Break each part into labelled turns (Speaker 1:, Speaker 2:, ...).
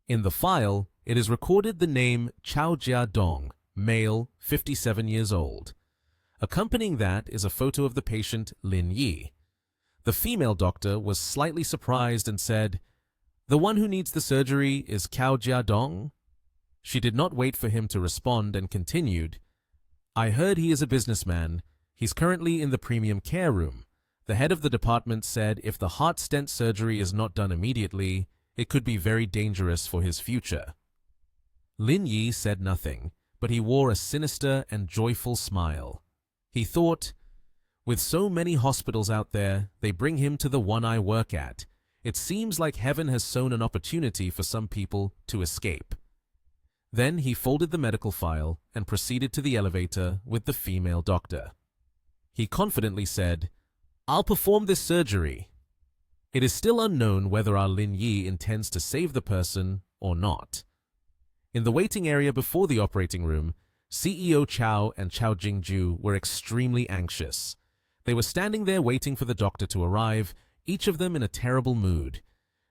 Speaker 1: In the file, it is recorded the name Chao Jia-dong, male, 57 years old. Accompanying that is a photo of the patient Lin Yi. The female doctor was slightly surprised and said, "The one who needs the surgery is Chao Jia-dong?" She did not wait for him to respond and continued, "I heard he is a businessman. He's currently in the premium care room. The head of the department said if the heart stent surgery is not done immediately, it could be very dangerous for his future." Lin Yi said nothing, but he wore a sinister and joyful smile. He thought, with so many hospitals out there, they bring him to the one I work at. It seems like heaven has sown an opportunity for some people to escape. Then he folded the medical file and proceeded to the elevator with the female doctor. He confidently said, "I'll perform this surgery." It is still unknown whether our Lin Yi intends to save the person or not. In the waiting area before the operating room, CEO Chao and Chao Jingju were extremely anxious. They were standing there waiting for the doctor to arrive, each of them in a terrible mood.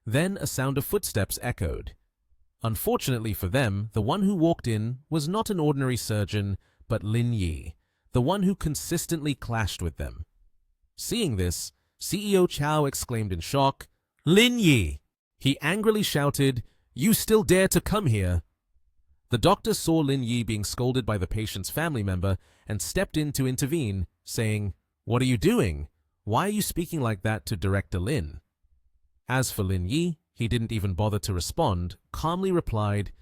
Speaker 1: Then a sound of footsteps echoed. Unfortunately for them, the one who walked in was not an ordinary surgeon, but Lin Yi, the one who consistently clashed with them. Seeing this, CEO Chao exclaimed in shock, "Lin Yi!" He angrily shouted, "You still dare to come here?" The doctor saw Lin Yi being scolded by the patient's family member and stepped in to intervene, saying, "What are you doing? Why are you speaking like that to Director Lin?" As for Lin Yi, he didn't even bother to respond, calmly replied,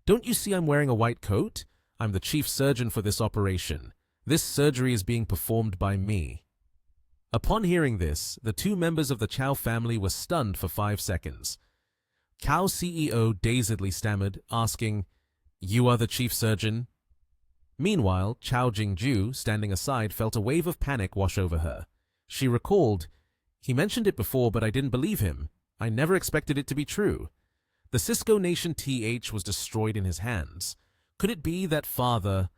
Speaker 1: "Don't you see I'm wearing a white coat? I'm the chief surgeon for this operation. This surgery is being performed by me." Upon hearing this, the two members of the Chao family were stunned for 5 seconds. Chao's CEO dazedly stammered, asking, "You are the chief surgeon?" Meanwhile, Chao Jingju, standing aside, felt a wave of panic wash over her. She recalled, "He mentioned it before, but I didn't believe him. I never expected it to be true. The Cisco Nation TH was destroyed in his hands. Could it be that father—"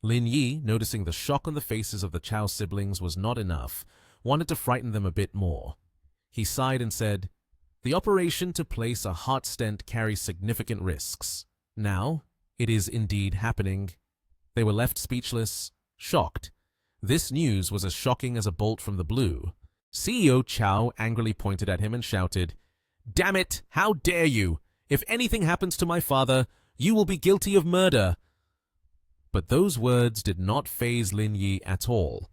Speaker 1: Lin Yi, noticing the shock on the faces of the Chao siblings was not enough, wanted to frighten them a bit more. He sighed and said, "The operation to place a heart stent carries significant risks. Now, it is indeed happening." They were left speechless, shocked. This news was as shocking as a bolt from the blue. CEO Chao angrily pointed at him and shouted, "Damn it! How dare you! If anything happens to my father, you will be guilty of murder." But those words did not faze Lin Yi at all.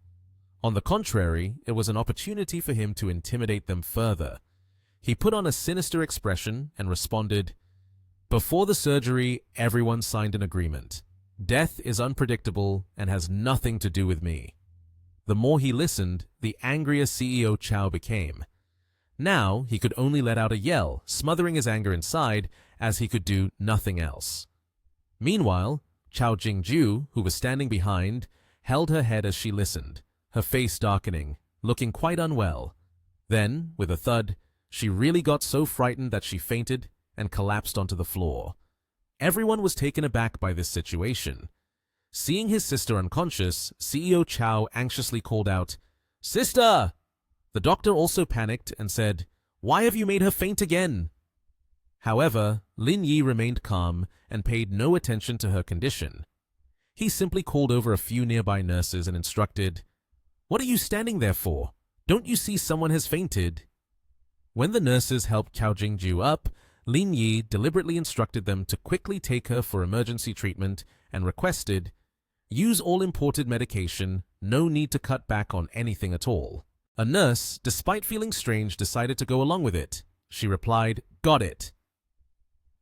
Speaker 1: On the contrary, it was an opportunity for him to intimidate them further. He put on a sinister expression and responded, "Before the surgery, everyone signed an agreement. Death is unpredictable and has nothing to do with me." The more he listened, the angrier CEO Chao became. Now he could only let out a yell, smothering his anger inside, as he could do nothing else. Meanwhile, Chao Jingju, who was standing behind, held her head as she listened, her face darkening, looking quite unwell. Then, with a thud, she really got so frightened that she fainted and collapsed onto the floor. Everyone was taken aback by this situation. Seeing his sister unconscious, CEO Chao anxiously called out, "Sister!" The doctor also panicked and said, "Why have you made her faint again?" However, Lin Yi remained calm and paid no attention to her condition. He simply called over a few nearby nurses and instructed, "What are you standing there for? Don't you see someone has fainted?" When the nurses helped Chao Jingju up, Lin Yi deliberately instructed them to quickly take her for emergency treatment and requested, "Use all imported medication, no need to cut back on anything at all." A nurse, despite feeling strange, decided to go along with it. She replied, "Got it."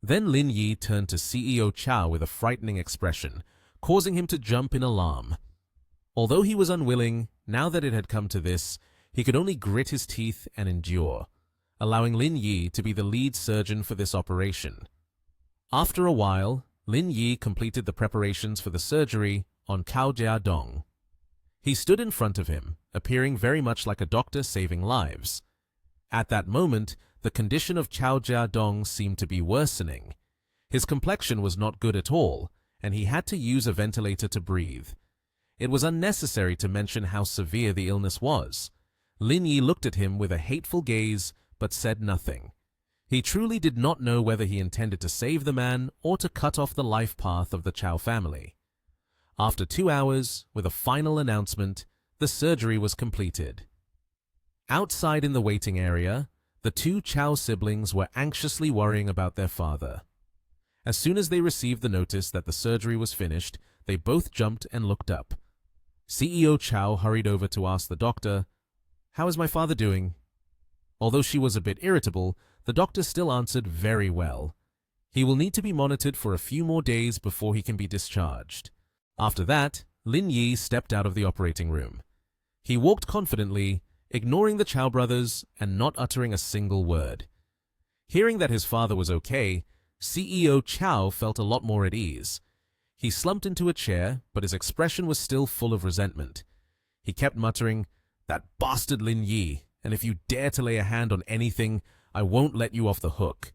Speaker 1: Then Lin Yi turned to CEO Chao with a frightening expression, causing him to jump in alarm. Although he was unwilling, now that it had come to this, he could only grit his teeth and endure, allowing Lin Yi to be the lead surgeon for this operation. After a while, Lin Yi completed the preparations for the surgery on Chao Jia-dong. He stood in front of him, appearing very much like a doctor saving lives. At that moment, the condition of Chao Jia-dong seemed to be worsening. His complexion was not good at all, and he had to use a ventilator to breathe. It was unnecessary to mention how severe the illness was. Lin Yi looked at him with a hateful gaze, but said nothing. He truly did not know whether he intended to save the man or to cut off the life path of the Chow family. After 2 hours, with a final announcement, the surgery was completed. Outside in the waiting area, the 2 Chow siblings were anxiously worrying about their father. As soon as they received the notice that the surgery was finished, they both jumped and looked up. CEO Chow hurried over to ask the doctor, "How is my father doing?" Although she was a bit irritable, the doctor still answered very well. He will need to be monitored for a few more days before he can be discharged. After that, Lin Yi stepped out of the operating room. He walked confidently, ignoring the Chow brothers and not uttering a single word. Hearing that his father was okay, CEO Chow felt a lot more at ease. He slumped into a chair, but his expression was still full of resentment. He kept muttering, "That bastard Lin Yi, and if you dare to lay a hand on anything, I won't let you off the hook."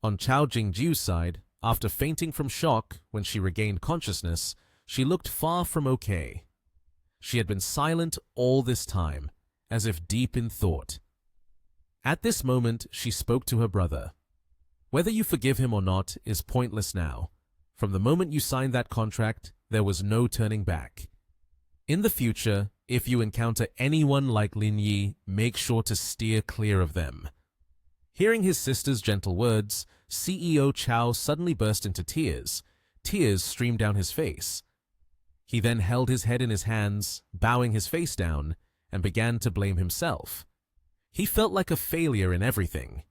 Speaker 1: On Chow Jingju's side, after fainting from shock when she regained consciousness, she looked far from okay. She had been silent all this time, as if deep in thought. At this moment, she spoke to her brother. "Whether you forgive him or not is pointless now. From the moment you signed that contract, there was no turning back. In the future, if you encounter anyone like Lin Yi, make sure to steer clear of them." Hearing his sister's gentle words, CEO Chow suddenly burst into tears. Tears streamed down his face. He then held his head in his hands, bowing his face down, and began to blame himself. He felt like a failure in everything.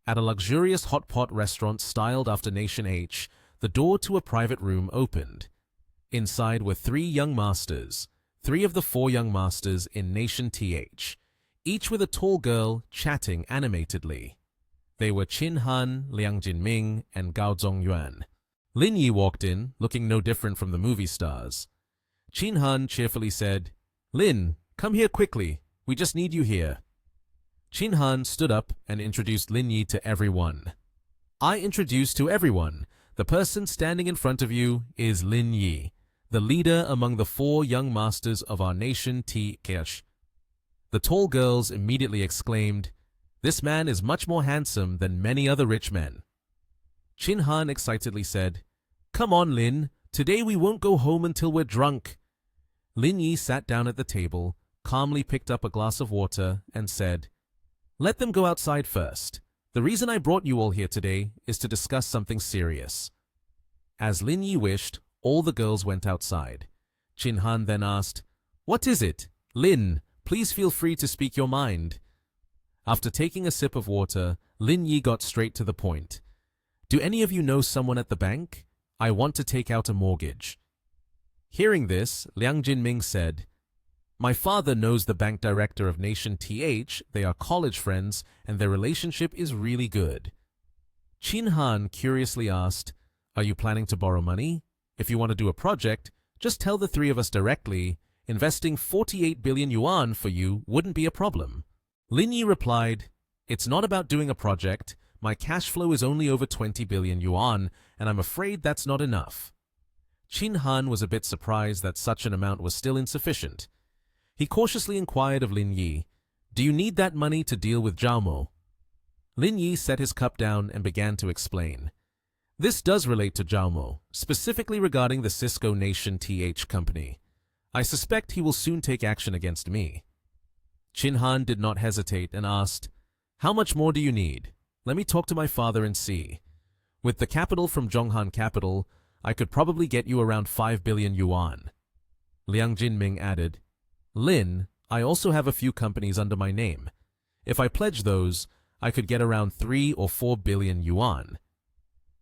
Speaker 1: At a luxurious hot pot restaurant styled after Nation H, the door to a private room opened. Inside were 3 young masters, 3 of the 4 young masters in Nation TH, each with a tall girl chatting animatedly. They were Qin Han, Liang Jinming, and Gao Zongyuan. Lin Yi walked in, looking no different from the movie stars. Qin Han cheerfully said, "Lin, come here quickly. We just need you here." Qin Han stood up and introduced Lin Yi to everyone. "I introduce to everyone, the person standing in front of you is Lin Yi, the leader among the 4 young masters of our nation TH." The tall girls immediately exclaimed, "This man is much more handsome than many other rich men." Qin Han excitedly said, "Come on, Lin. Today we won't go home until we're drunk." Lin Yi sat down at the table, calmly picked up a glass of water, and said, "Let them go outside first. The reason I brought you all here today is to discuss something serious." As Lin Yi wished, all the girls went outside. Qin Han then asked, "What is it? Lin, please feel free to speak your mind." After taking a sip of water, Lin Yi got straight to the point. "Do any of you know someone at the bank? I want to take out a mortgage." Hearing this, Liang Jinming said, "My father knows the bank director of Nation TH, they are college friends, and their relationship is really good." Qin Han curiously asked, "Are you planning to borrow money? If you want to do a project, just tell the 3 of us directly. Investing 48 billion yuan for you wouldn't be a problem." Lin Yi replied, "It's not about doing a project. My cash flow is only over 20 billion yuan, and I'm afraid that's not enough." Qin Han was a bit surprised that such an amount was still insufficient. He cautiously inquired of Lin Yi, "Do you need that money to deal with Zhao Mo?" Lin Yi set his cup down and began to explain. "This does relate to Zhao Mo, specifically regarding the Cisco Nation TH company. I suspect he will soon take action against me." Qin Han did not hesitate and asked, "How much more do you need? Let me talk to my father and see. With the capital from Zhonghan Capital, I could probably get you around 5 billion yuan. Liang Jinming added, "Lin, I also have a few companies under my name. If I pledge those, I could get around 3 or 4 billion yuan.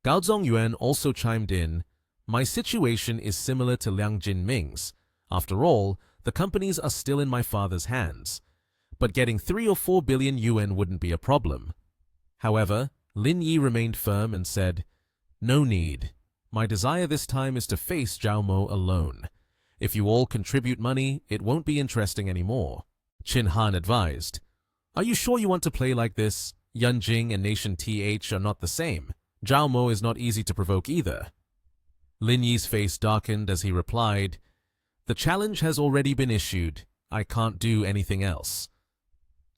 Speaker 1: Gao Zongyuan also chimed in, "My situation is similar to Liang Jinming's. After all, the companies are still in my father's hands. But getting 3 or 4 billion yuan wouldn't be a problem." However, Lin Yi remained firm and said, "No need. My desire this time is to face Zhao Mo alone. If you all contribute money, it won't be interesting anymore." Qin Han advised, "Are you sure you want to play like this? Yunjing and Nation TH are not the same. Zhao Mo is not easy to provoke either." Lin Yi's face darkened as he replied, "The challenge has already been issued. I can't do anything else."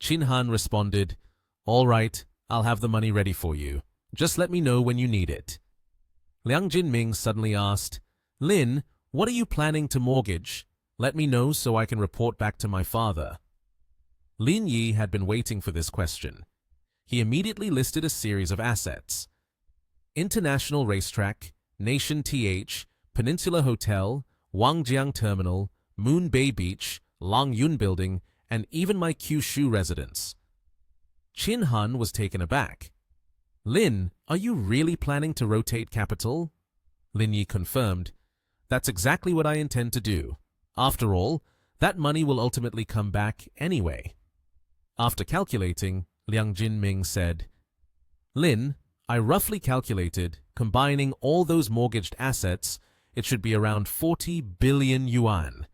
Speaker 1: Qin Han responded, "All right, I'll have the money ready for you. Just let me know when you need it. Liang Jinming suddenly asked, Lin, what are you planning to mortgage? Let me know so I can report back to my father. Lin Yi had been waiting for this question. He immediately listed a series of assets. International Racetrack, Nation TH, Peninsula Hotel, Wangjiang Terminal, Moon Bay Beach, Long Yun Building, and even my Kyushu residence. Chin Han was taken aback. Lin, are you really planning to rotate capital? Lin Yi confirmed. That's exactly what I intend to do. After all, that money will ultimately come back anyway. After calculating, Liang Jinming said, Lin, I roughly calculated, combining all those mortgaged assets, it should be around 40 billion yuan.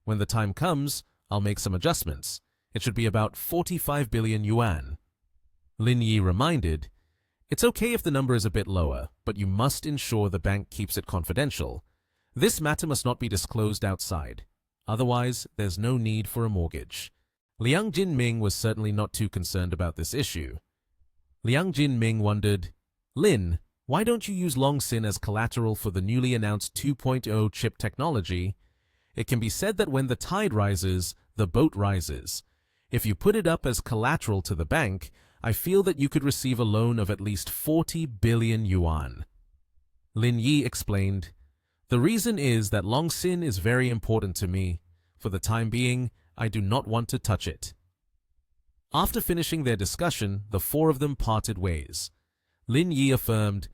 Speaker 1: When the time comes, I'll make some adjustments. It should be about 45 billion yuan. Lin Yi reminded, It's okay if the number is a bit lower, but you must ensure the bank keeps it confidential. This matter must not be disclosed outside. Otherwise, there's no need for a mortgage. Liang Jinming was certainly not too concerned about this issue. Liang Jinming wondered, Lin, why don't you use Longsin as collateral for the newly announced 2.0 chip technology? It can be said that when the tide rises, the boat rises. If you put it up as collateral to the bank, I feel that you could receive a loan of at least 40 billion yuan. Lin Yi explained, The reason is that Longsin is very important to me. For the time being, I do not want to touch it. After finishing their discussion, the four of them parted ways. Lin Yi affirmed,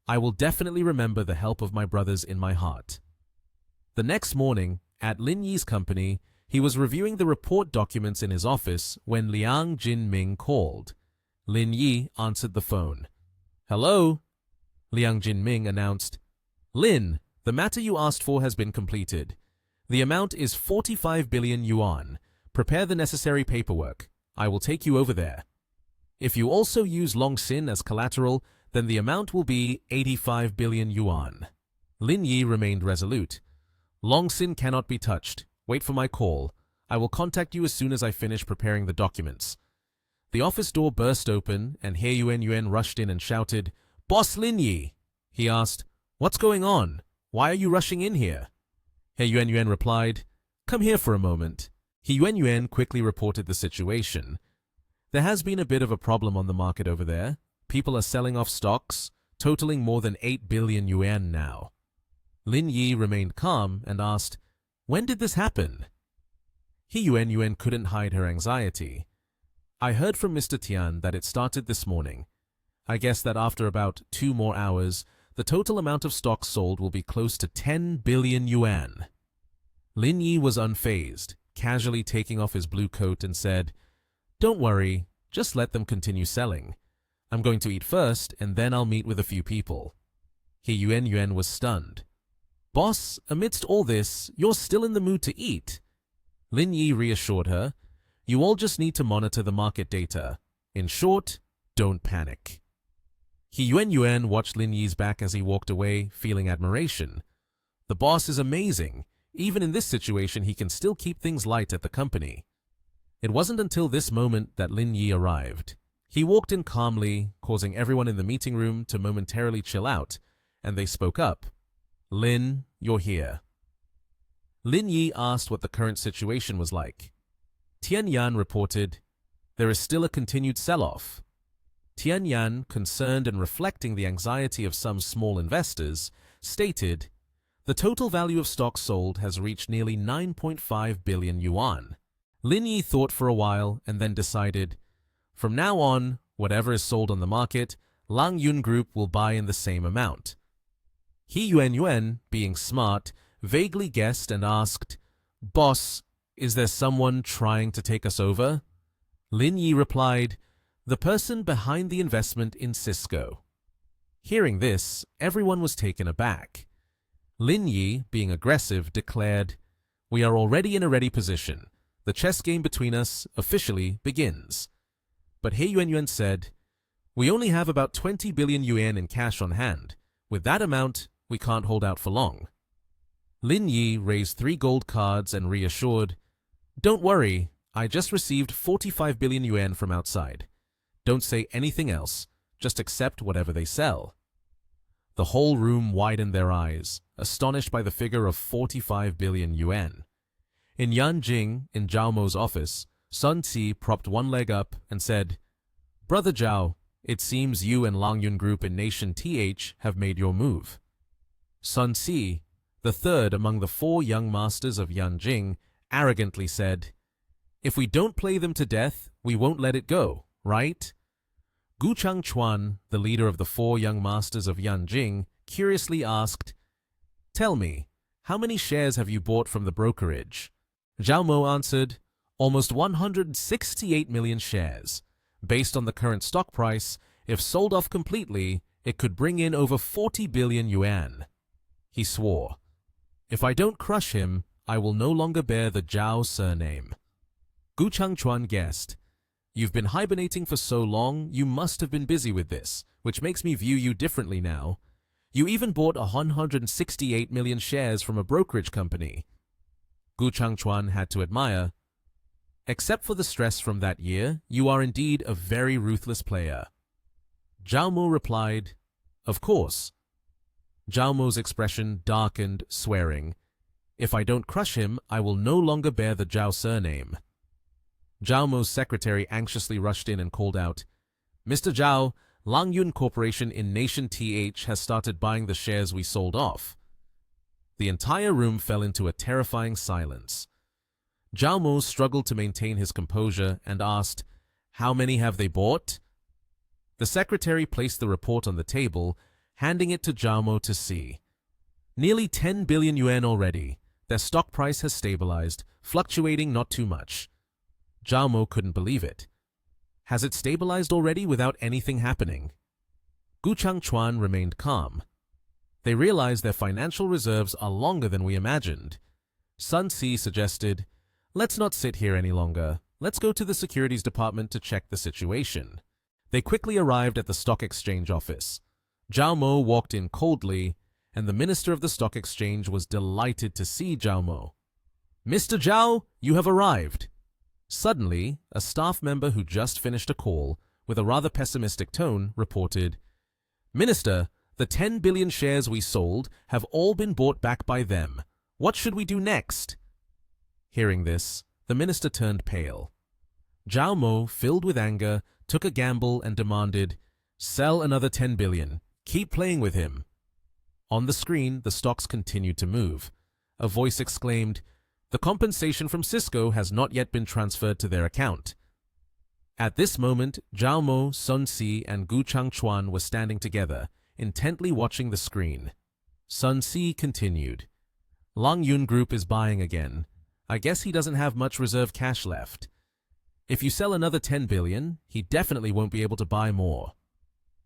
Speaker 1: I will definitely remember the help of my brothers in my heart. The next morning, at Lin Yi's company, he was reviewing the report documents in his office when Liang Jinming called. Lin Yi answered the phone. Hello? Liang Jinming announced, Lin, the matter you asked for has been completed. The amount is 45 billion yuan. Prepare the necessary paperwork. I will take you over there. If you also use Longsin as collateral, then the amount will be 85 billion yuan. Lin Yi remained resolute. Longsin cannot be touched. Wait for my call. I will contact you as soon as I finish preparing the documents. The office door burst open, and He Yuan rushed in and shouted, Boss Lin Yi! He asked, What's going on? Why are you rushing in here? He Yuan replied, Come here for a moment. He Yuan quickly reported the situation. There has been a bit of a problem on the market over there. People are selling off stocks, totaling more than 8 billion yuan now. Lin Yi remained calm and asked, When did this happen? He Yuan couldn't hide her anxiety. I heard from Mr. Tian that it started this morning. I guess that after about 2 more hours, the total amount of stocks sold will be close to 10 billion yuan. Lin Yi was unfazed, casually taking off his blue coat and said, Don't worry, just let them continue selling. I'm going to eat first and then I'll meet with a few people. He Yuan was stunned. Boss, amidst all this, you're still in the mood to eat. Lin Yi reassured her, You all just need to monitor the market data. In short, don't panic. He Yuan watched Lin Yi's back as he walked away, feeling admiration. The boss is amazing. Even in this situation, he can still keep things light at the company. It wasn't until this moment that Lin Yi arrived. He walked in calmly, causing everyone in the meeting room to momentarily chill out, and they spoke up. Lin, you're here. Lin Yi asked what the current situation was like. Tian Yan reported, There is still a continued sell-off. Tian Yan, concerned and reflecting the anxiety of some small investors, stated, The total value of stocks sold has reached nearly 9.5 billion yuan. Lin Yi thought for a while and then decided, From now on, whatever is sold on the market, Lang Yun Group will buy in the same amount. He Yuan, being smart, vaguely guessed and asked, Boss, is there someone trying to take us over? Lin Yi replied, The person behind the investment in Cisco. Hearing this, everyone was taken aback. Lin Yi, being aggressive, declared, We are already in a ready position. The chess game between us officially begins. But He Yuan said, We only have about 20 billion yuan in cash on hand. With that amount, we can't hold out for long. Lin Yi raised 3 gold cards and reassured, Don't worry, I just received 45 billion yuan from outside. Don't say anything else. Just accept whatever they sell." The whole room widened their eyes, astonished by the figure of 45 billion yuan. In Yanjing, in Zhao Mo's office, Sun Ci propped one leg up and said, "Brother Zhao, it seems you and Langyun Group in Nation TH have made your move." Sun Ci, the third among the 4 young masters of Yanjing, arrogantly said, "If we don't play them to death, we won't let it go, right?" Gu Changchuan, the leader of the 4 young masters of Yanjing, curiously asked, "Tell me, how many shares have you bought from the brokerage?" Zhao Mo answered, "Almost 168 million shares. Based on the current stock price, if sold off completely, it could bring in over 40 billion yuan. He swore, "If I don't crush him, I will no longer bear the Zhao surname." Gu Changchuan guessed, "You've been hibernating for so long, you must have been busy with this, which makes me view you differently now. You even bought 168 million shares from a brokerage company." Gu Changchuan had to admire, "Except for the stress from that year, you are indeed a very ruthless player." Zhao Mo replied, "Of course." Zhao Mo's expression darkened, swearing, "If I don't crush him, I will no longer bear the Zhao surname." Zhao Mo's secretary anxiously rushed in and called out, "Mr. Zhao, Langyun Corporation in Nation TH has started buying the shares we sold off." The entire room fell into a terrifying silence. Zhao Mo struggled to maintain his composure and asked, "How many have they bought?" The secretary placed the report on the table, handing it to Zhao Mo to see. "Nearly 10 billion yuan already. Their stock price has stabilized, fluctuating not too much." Zhao Mo couldn't believe it. "Has it stabilized already without anything happening?" Gu Changchuan remained calm. They realized their financial reserves are longer than we imagined. Sun Ci suggested, "Let's not sit here any longer. Let's go to the securities department to check the situation." They quickly arrived at the stock exchange office. Zhao Mo walked in coldly, and the minister of the stock exchange was delighted to see Zhao Mo. "Mr. Zhao, you have arrived." Suddenly, a staff member who just finished a call, with a rather pessimistic tone, reported, "Minister, the 10 billion shares we sold have all been bought back by them. What should we do next?" Hearing this, the minister turned pale. Zhao Mo, filled with anger, took a gamble and demanded, "Sell another 10 billion. Keep playing with him." On the screen, the stocks continued to move. A voice exclaimed, "The compensation from Cisco has not yet been transferred to their account." At this moment, Zhao Mo, Sun Ci, and Gu Changchuan were standing together, intently watching the screen. Sun Ci continued, "Langyun Group is buying again. I guess he doesn't have much reserve cash left. If you sell another 10 billion, he definitely won't be able to buy more."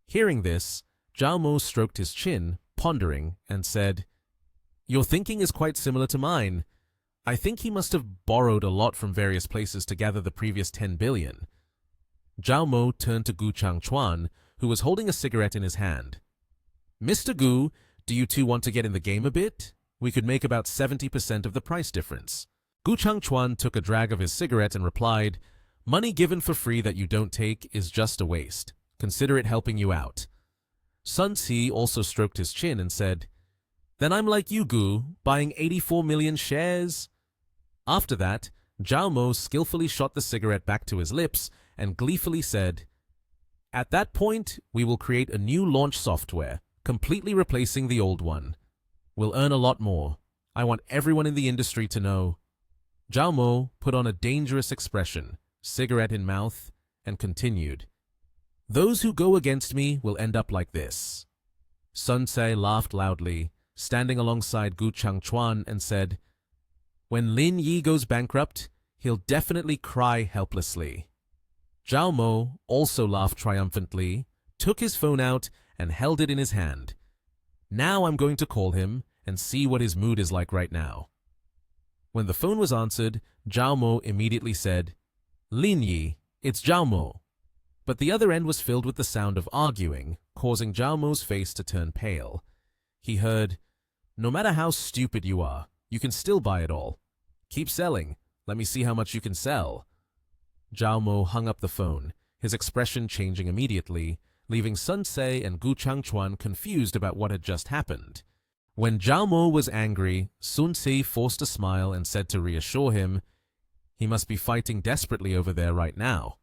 Speaker 1: Hearing this, Zhao Mo stroked his chin, pondering, and said, "Your thinking is quite similar to mine. I think he must have borrowed a lot from various places to gather the previous 10 billion. Zhao Mo turned to Gu Changchuan, who was holding a cigarette in his hand. "Mr. Gu, do you two want to get in the game a bit? We could make about 70% of the price difference." Gu Changchuan took a drag of his cigarette and replied, "Money given for free that you don't take is just a waste. Consider it helping you out." Sun Ci also stroked his chin and said, "Then I'm like you, Gu, buying 84 million shares." After that, Zhao Mo skillfully shot the cigarette back to his lips and gleefully said, "At that point, we will create a new launch software, completely replacing the old one. We'll earn a lot more. I want everyone in the industry to know." Zhao Mo put on a dangerous expression, cigarette in mouth, and continued, "Those who go against me will end up like this." Sun Ci laughed loudly, standing alongside Gu Changchuan, and said, "When Lin Yi goes bankrupt, he'll definitely cry helplessly." Zhao Mo also laughed triumphantly, took his phone out, and held it in his hand. "Now I'm going to call him and see what his mood is like right now." When the phone was answered, Zhao Mo immediately said, "Lin Yi, it's Zhao Mo." But the other end was filled with the sound of arguing, causing Zhao Mo's face to turn pale. He heard, "No matter how stupid you are, you can still buy it all. Keep selling. Let me see how much you can sell." Zhao Mo hung up the phone, his expression changing immediately, leaving Sun Se and Gu Changchuan confused about what had just happened. When Zhao Mo was angry, Sun Se forced a smile and said to reassure him, he must be fighting desperately over there right now.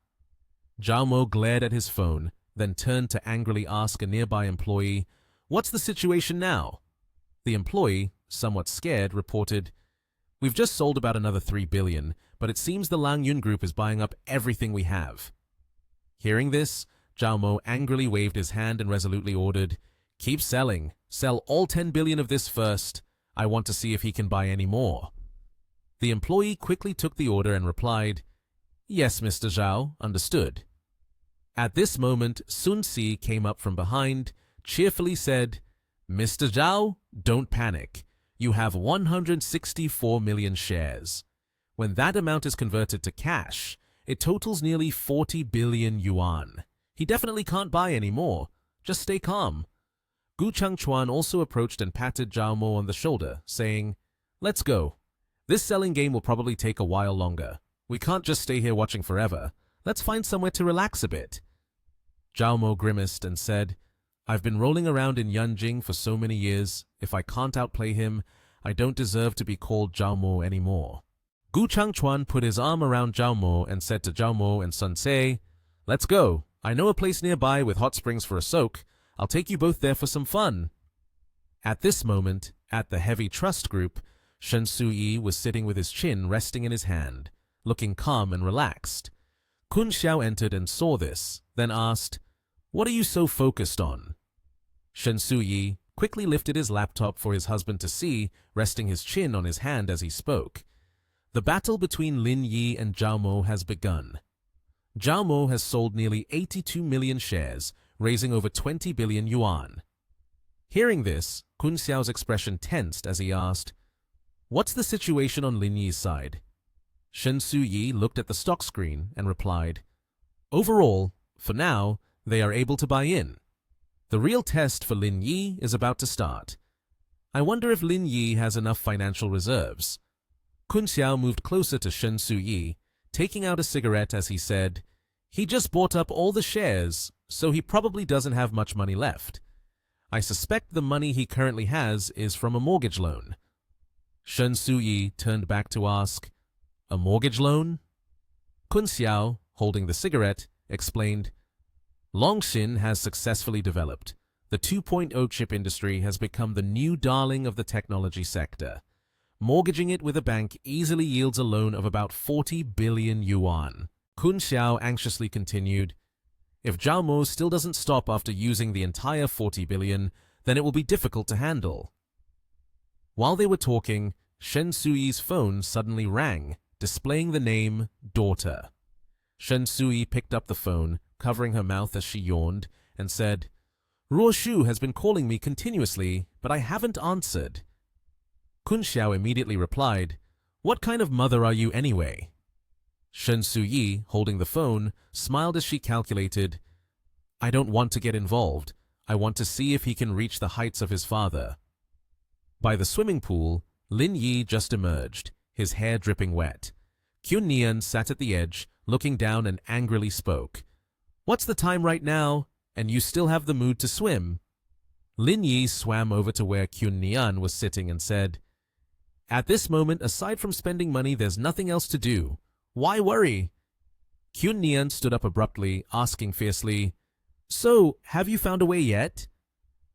Speaker 1: Zhao Mo glared at his phone, then turned to angrily ask a nearby employee, "What's the situation now?" The employee, somewhat scared, reported, "We've just sold about another 3 billion, but it seems the Lang Yun Group is buying up everything we have." Hearing this, Zhao Mo angrily waved his hand and resolutely ordered, "Keep selling. Sell all 10 billion of this first. I want to see if he can buy any more." The employee quickly took the order and replied, "Yes, Mr. Zhao, understood." At this moment, Sun Si came up from behind, cheerfully said, "Mr. Zhao, don't panic. You have 164 million shares. When that amount is converted to cash, it totals nearly 40 billion yuan. He definitely can't buy any more. Just stay calm." Gu Changchuan also approached and patted Zhao Mo on the shoulder, saying, "Let's go. This selling game will probably take a while longer. We can't just stay here watching forever. Let's find somewhere to relax a bit." Zhao Mo grimaced and said, "I've been rolling around in Yanjing for so many years. If I can't outplay him, I don't deserve to be called Zhao Mo anymore." Gu Changchuan put his arm around Zhao Mo and said to Zhao Mo and Sun Se, "Let's go. I know a place nearby with hot springs for a soak. I'll take you both there for some fun." At this moment, at the Heavy Trust Group, Shen Suyi was sitting with his chin resting in his hand, looking calm and relaxed. Kun Xiao entered and saw this, then asked, "What are you so focused on?" Shen Suyi quickly lifted his laptop for his husband to see, resting his chin on his hand as he spoke. The battle between Lin Yi and Zhao Mo has begun. Zhao Mo has sold nearly 82 million shares, raising over 20 billion yuan. Hearing this, Kun Xiao's expression tensed as he asked, "What's the situation on Lin Yi's side?" Shen Suyi looked at the stock screen and replied, "Overall, for now, they are able to buy in. The real test for Lin Yi is about to start. I wonder if Lin Yi has enough financial reserves." Kun Xiao moved closer to Shen Suyi, taking out a cigarette as he said, "He just bought up all the shares, so he probably doesn't have much money left. I suspect the money he currently has is from a mortgage loan." Shen Suyi turned back to ask, "A mortgage loan?" Kun Xiao, holding the cigarette, explained, "Longshin has successfully developed. The 2.0 chip industry has become the new darling of the technology sector. Mortgaging it with a bank easily yields a loan of about 40 billion yuan. Kun Xiao anxiously continued, "If Zhao Mo still doesn't stop after using the entire 40 billion, then it will be difficult to handle." While they were talking, Shen Suyi's phone suddenly rang, displaying the name Daughter. Shen Suyi picked up the phone, covering her mouth as she yawned, and said, "Ruo Shu has been calling me continuously, but I haven't answered." Kun Xiao immediately replied, "What kind of mother are you anyway?" Shen Suyi, holding the phone, smiled as she calculated, "I don't want to get involved. I want to see if he can reach the heights of his father." By the swimming pool, Lin Yi just emerged, his hair dripping wet. Kyun Nian sat at the edge, looking down and angrily spoke, "What's the time right now? And you still have the mood to swim?" Lin Yi swam over to where Kyun Nian was sitting and said, "At this moment, aside from spending money, there's nothing else to do. Why worry?" Kyun Nian stood up abruptly, asking fiercely, "So, have you found a way yet?"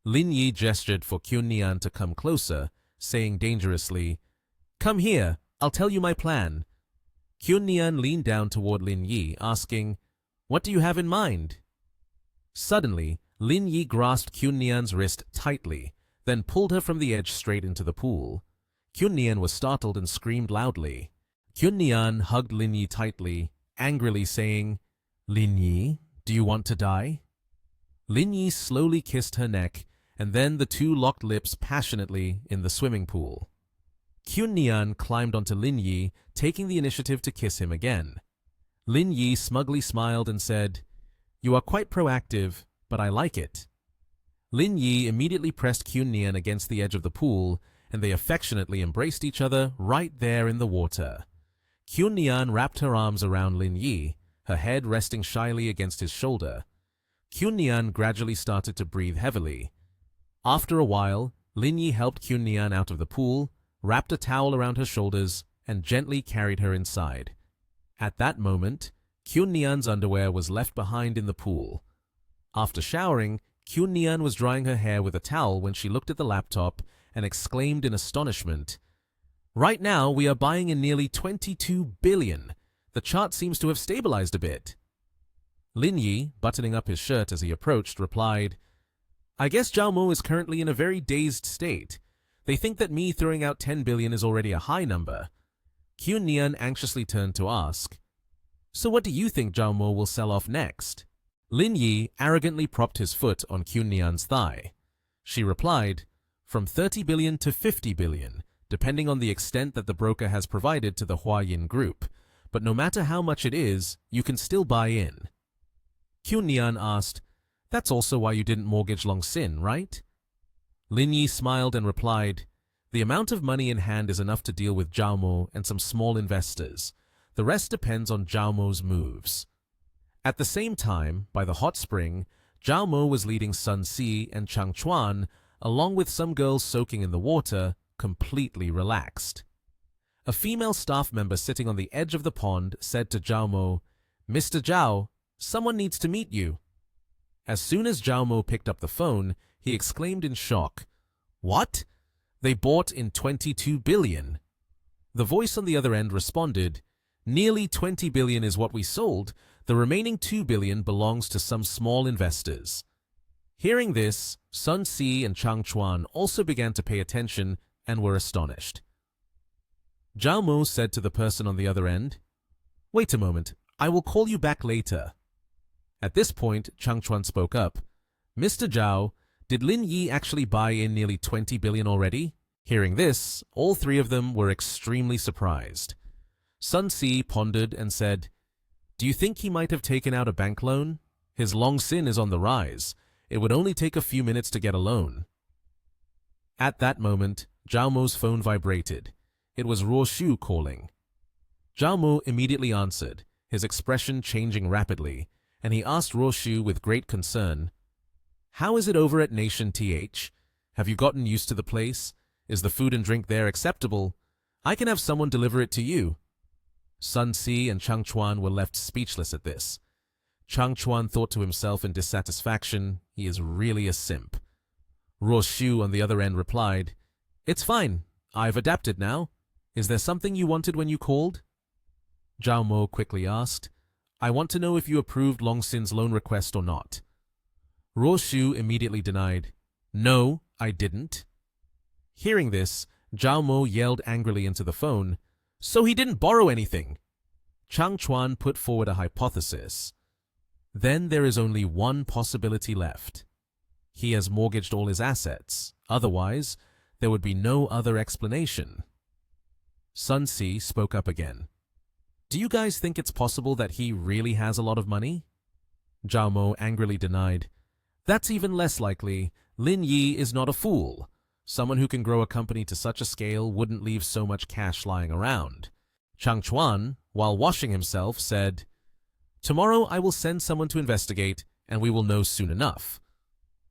Speaker 1: Lin Yi gestured for Kyun Nian to come closer, saying dangerously, "Come here, I'll tell you my plan." Kyun Nian leaned down toward Lin Yi, asking, "What do you have in mind?" Suddenly, Lin Yi grasped Kyun Nian's wrist tightly, then pulled her from the edge straight into the pool. Kyun Nian was startled and screamed loudly. Kyun Nian hugged Lin Yi tightly, angrily saying, "Lin Yi, do you want to die?" Lin Yi slowly kissed her neck, and then the two locked lips passionately in the swimming pool. Kyun Nian climbed onto Lin Yi, taking the initiative to kiss him again. Lin Yi smugly smiled and said, "You are quite proactive, but I like it." Lin Yi immediately pressed Kyun Nian against the edge of the pool, and they affectionately embraced each other right there in the water. Kyun Nian wrapped her arms around Lin Yi, her head resting shyly against his shoulder. Kyunnian gradually started to breathe heavily. After a while, Lin Yi helped Kyunnian out of the pool, wrapped a towel around her shoulders, and gently carried her inside. At that moment, Kyunnian's underwear was left behind in the pool. After showering, Kyunnian was drying her hair with a towel when she looked at the laptop and exclaimed in astonishment, "Right now, we are buying in nearly 22 billion. The chart seems to have stabilized a bit." Lin Yi, buttoning up his shirt as he approached, replied, "I guess Zhao is currently in a very dazed state. They think that me throwing out 10 billion is already a high number." Kyunnian anxiously turned to ask, "So what do you think Zhao will sell off next?" Lin Yi arrogantly propped his foot on Kyunnian's thigh. She replied, "From 30 billion to 50 billion, depending on the extent that the broker has provided to the Huayin Group. But no matter how much it is, you can still buy in." Kyunnian asked, "That's also why you didn't mortgage Longsin, right?" Lin Yi smiled and replied, "The amount of money in hand is enough to deal with Zhao and some small investors. The rest depends on Zhao moves." At the same time, by the hot spring, Zhao was leading Sun Si and Chang Chuan, along with some girls soaking in the water, completely relaxed. A female staff member sitting on the edge of the pond said to Zhao, "Mr. Zhao, someone needs to meet you." As soon as Zhao picked up the phone, he exclaimed in shock, "What? They bought in 22 billion. The voice on the other end responded, "Nearly 20 billion is what we sold. The remaining 2 billion belongs to some small investors." Hearing this, Sun Si and Chang Chuan also began to pay attention and were astonished. Zhao said to the person on the other end, "Wait a moment, I will call you back later." At this point, Chang Chuan spoke up, "Mr. Zhao, did Lin Yi actually buy in nearly 20 billion already?" Hearing this, all three of them were extremely surprised. Sun Si pondered and said, "Do you think he might have taken out a bank loan? His Longsin is on the rise. It would only take a few minutes to get a loan." At that moment, Zhao phone vibrated. It was Ruo Shu calling. Zhao immediately answered, his expression changing rapidly, and he asked Ruo Shu with great concern, "How is it over at Nation TH? Have you gotten used to the place? Is the food and drink there acceptable? I can have someone deliver it to you." Sun Si and Chang Chuan were left speechless at this. Chang Chuan thought to himself in dissatisfaction, he is really a simp. Ruo Shu on the other end replied, "It's fine. I've adapted now. Is there something you wanted when you called?" Zhao quickly asked, "I want to know if you approved Longsin's loan request or not." Ruo Shu immediately denied, "No, I didn't." Hearing this, Zhao yelled angrily into the phone, "So he didn't borrow anything." Chang Chuan put forward a hypothesis. "Then there is only one possibility left. He has mortgaged all his assets. Otherwise, there would be no other explanation." Sun Si spoke up again. "Do you guys think it's possible that he really has a lot of money?" Zhao angrily denied, "That's even less likely. Lin Yi is not a fool. Someone who can grow a company to such a scale wouldn't leave so much cash lying around." Chang Chuan, while washing himself, said, "Tomorrow I will send someone to investigate, and we will know soon enough."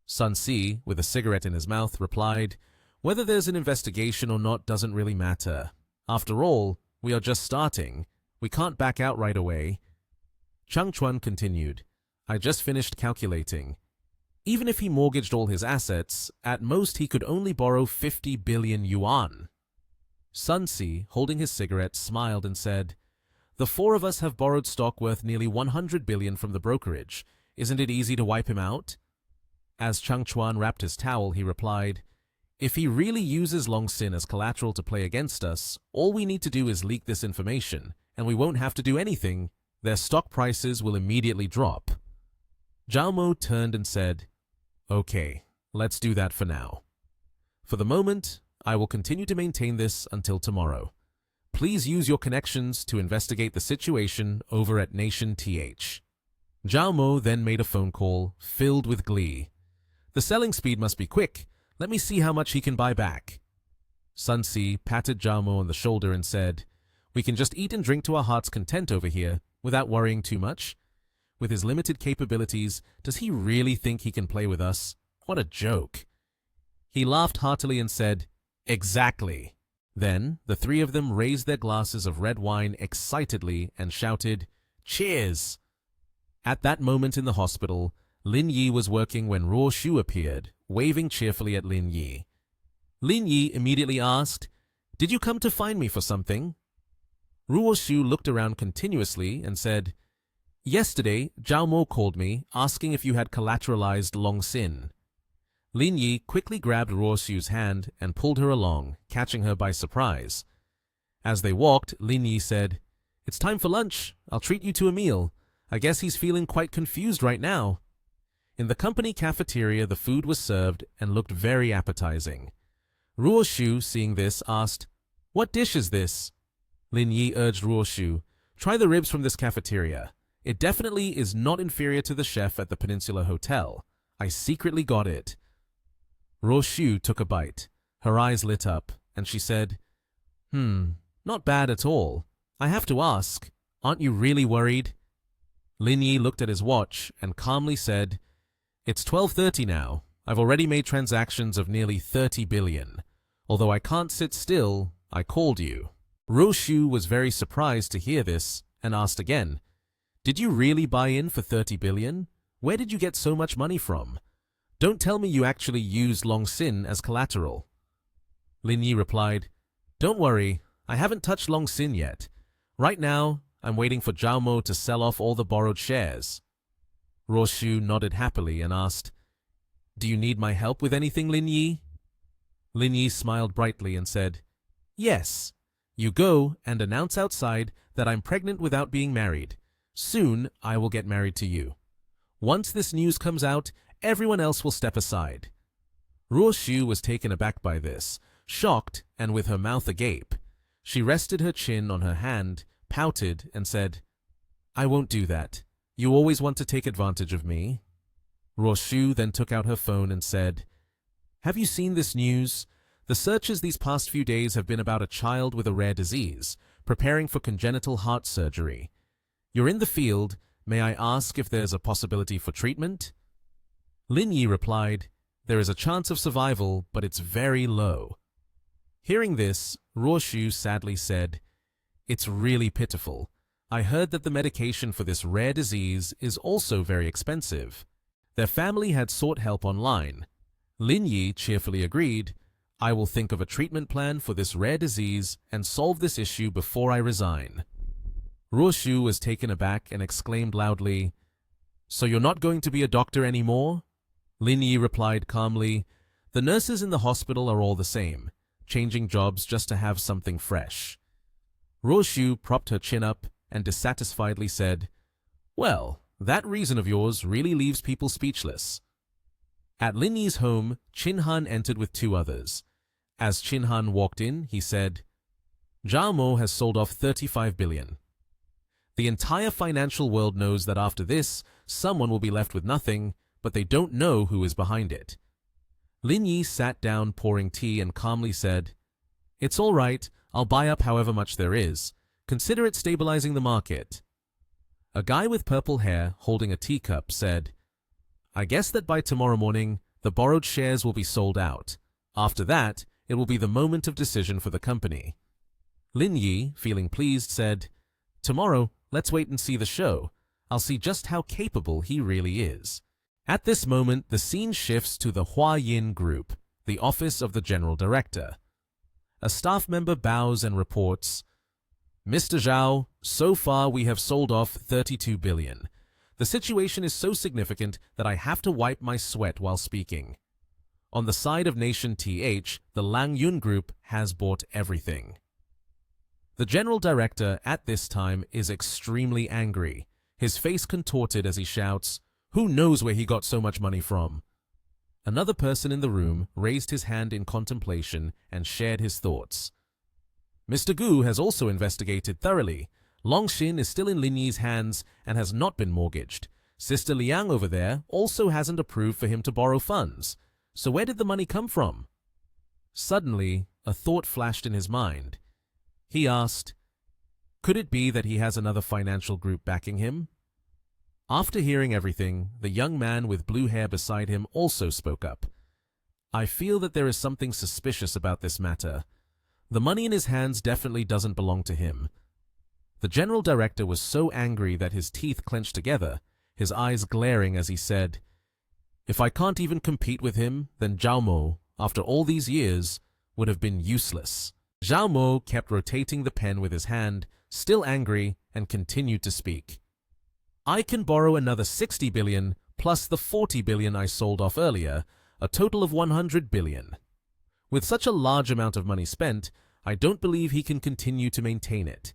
Speaker 1: Sun Si, with a cigarette in his mouth, replied, "Whether there's an investigation or not doesn't really matter. After all, we are just starting. We can't back out right away." Chang Chuan continued, "I just finished calculating. Even if he mortgaged all his assets, at most he could only borrow 50 billion yuan. Sun Si, holding his cigarette, smiled and said, "The four of us have borrowed stock worth nearly 100 billion from the brokerage. Isn't it easy to wipe him out?" As Chang Chuan wrapped his towel, he replied, "If he really uses Longsin as collateral to play against us, all we need to do is leak this information, and we won't have to do anything. Their stock prices will immediately drop." Zhao turned and said, "Okay, let's do that for now. For the moment, I will continue to maintain this until tomorrow. Please use your connections to investigate the situation over at Nation TH." Zhao then made a phone call, filled with glee. "The selling speed must be quick. Let me see how much he can buy back." Sun Si patted Zhao on the shoulder and said, "We can just eat and drink to our heart's content over here. without worrying too much. With his limited capabilities, does he really think he can play with us? What a joke. He laughed heartily and said, "Exactly." Then the three of them raised their glasses of red wine excitedly and shouted, "Cheers!" At that moment in the hospital, Lin Yi was working when Ruo Shu appeared, waving cheerfully at Lin Yi. Lin Yi immediately asked, "Did you come to find me for something?" Ruo Shu looked around continuously and said, "Yesterday, Zhao Mo called me, asking if you had collateralized Long Xin." Lin Yi quickly grabbed Ruo Shu's hand and pulled her along, catching her by surprise. As they walked, Lin Yi said, "It's time for lunch. I'll treat you to a meal. I guess he's feeling quite confused right now." In the company cafeteria, the food was served and looked very appetizing. Ruo Shu, seeing this, asked, "What dish is this?" Lin Yi urged Ruo Shu, "Try the ribs from this cafeteria. It definitely is not inferior to the chef at the Peninsula Hotel. I secretly got it." Ruo Shu took a bite. Her eyes lit up, and she said, Not bad at all. I have to ask, aren't you really worried?" Lin Yi looked at his watch and calmly said, "It's 12:30 now. I've already made transactions of nearly 30 billion. Although I can't sit still, I called you." Ruo Shu was very surprised to hear this and asked again, "Did you really buy in for 30 billion? Where did you get so much money from? Don't tell me you actually used Long Xin as collateral." Lin Yi replied, "Don't worry, I haven't touched Long Xin yet. Right now, I'm waiting for Zhao Mo to sell off all the borrowed shares." Ruo Shu nodded happily and asked, "Do you need my help with anything, Lin Yi?" Lin Yi smiled brightly and said, "Yes. You go and announce outside that I'm pregnant without being married. Soon, I will get married to you. Once this news comes out, everyone else will step aside." Ruo Shu was taken aback by this, shocked and with her mouth agape. She rested her chin on her hand, pouted, and said, "I won't do that. You always want to take advantage of me." Ruo Shu then took out her phone and said, "Have you seen this news? The searches these past few days have been about a child with a rare disease, preparing for congenital heart surgery. You're in the field. May I ask if there's a possibility for treatment?" Lin Yi replied, "There is a chance of survival, but it's very low." Hearing this, Ruo Shu sadly said, "It's really pitiful. I heard that the medication for this rare disease is also very expensive." Their family had sought help online. Lin Yi cheerfully agreed, "I will think of a treatment plan for this rare disease and solve this issue before I resign." Ruo Shu was taken aback and exclaimed loudly, "So you're not going to be a doctor anymore?" Lin Yi replied calmly, "The nurses in the hospital are all the same, changing jobs just to have something fresh." Ruo Shu propped her chin up and dissatisfiedly said, "Well, that reason of yours really leaves people speechless." At Lin Yi's home, Chin Han entered with two others. As Chin Han walked in, he said, "Zhao Mo has sold off 35 billion. The entire financial world knows that after this, someone will be left with nothing, but they don't know who is behind it." Lin Yi sat down pouring tea and calmly said, "It's all right, I'll buy up however much there is. Consider it stabilizing the market." A guy with purple hair holding a teacup said, "I guess that by tomorrow morning, the borrowed shares will be sold out. After that, it will be the moment of decision for the company." Lin Yi, feeling pleased, said, "Tomorrow, let's wait and see the show. I'll see just how capable he really is." At this moment, the scene shifts to the Hua Yin Group, the office of the general director. A staff member bows and reports, "Mr. Zhao, so far we have sold off 32 billion. The situation is so significant that I have to wipe my sweat while speaking. On the side of Nation TH, the Lang Yun Group has bought everything." The general director at this time is extremely angry, his face contorted as he shouts, "Who knows where he got so much money from?" Another person in the room raised his hand in contemplation and shared his thoughts. "Mr. Gu has also investigated thoroughly. Long Xin is still in Lin Yi's hands and has not been mortgaged. Sister Liang over there also hasn't approved for him to borrow funds. So where did the money come from?" Suddenly, a thought flashed in his mind. He asked, Could it be that he has another financial group backing him? After hearing everything, the young man with blue hair beside him also spoke up. I feel that there is something suspicious about this matter. The money in his hands definitely doesn't belong to him. The general director was so angry that his teeth clenched together, his eyes glaring as he said, "If I can't even compete with him, then Zhao Mo, after all these years, would have been useless." Zhao Mo kept rotating the pen with his hand, still angry, and continued to speak. "I can borrow another 60 billion plus the 40 billion I sold off earlier, a total of 100 billion. With such a large amount of money spent, I don't believe he can continue to maintain it."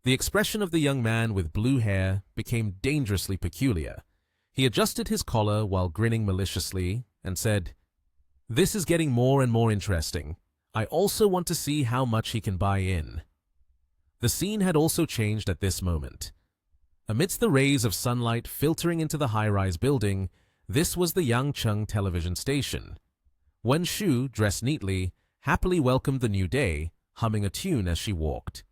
Speaker 1: The expression of the young man with blue hair became dangerously peculiar. He adjusted his collar while grinning maliciously and said, "This is getting more and more interesting. I also want to see how much he can buy in." The scene had also changed at this moment. Amidst the rays of sunlight filtering into the high-rise building, this was the Yangcheng television station. Wen Shu, dressed neatly, happily welcomed the new day, humming a tune as she walked.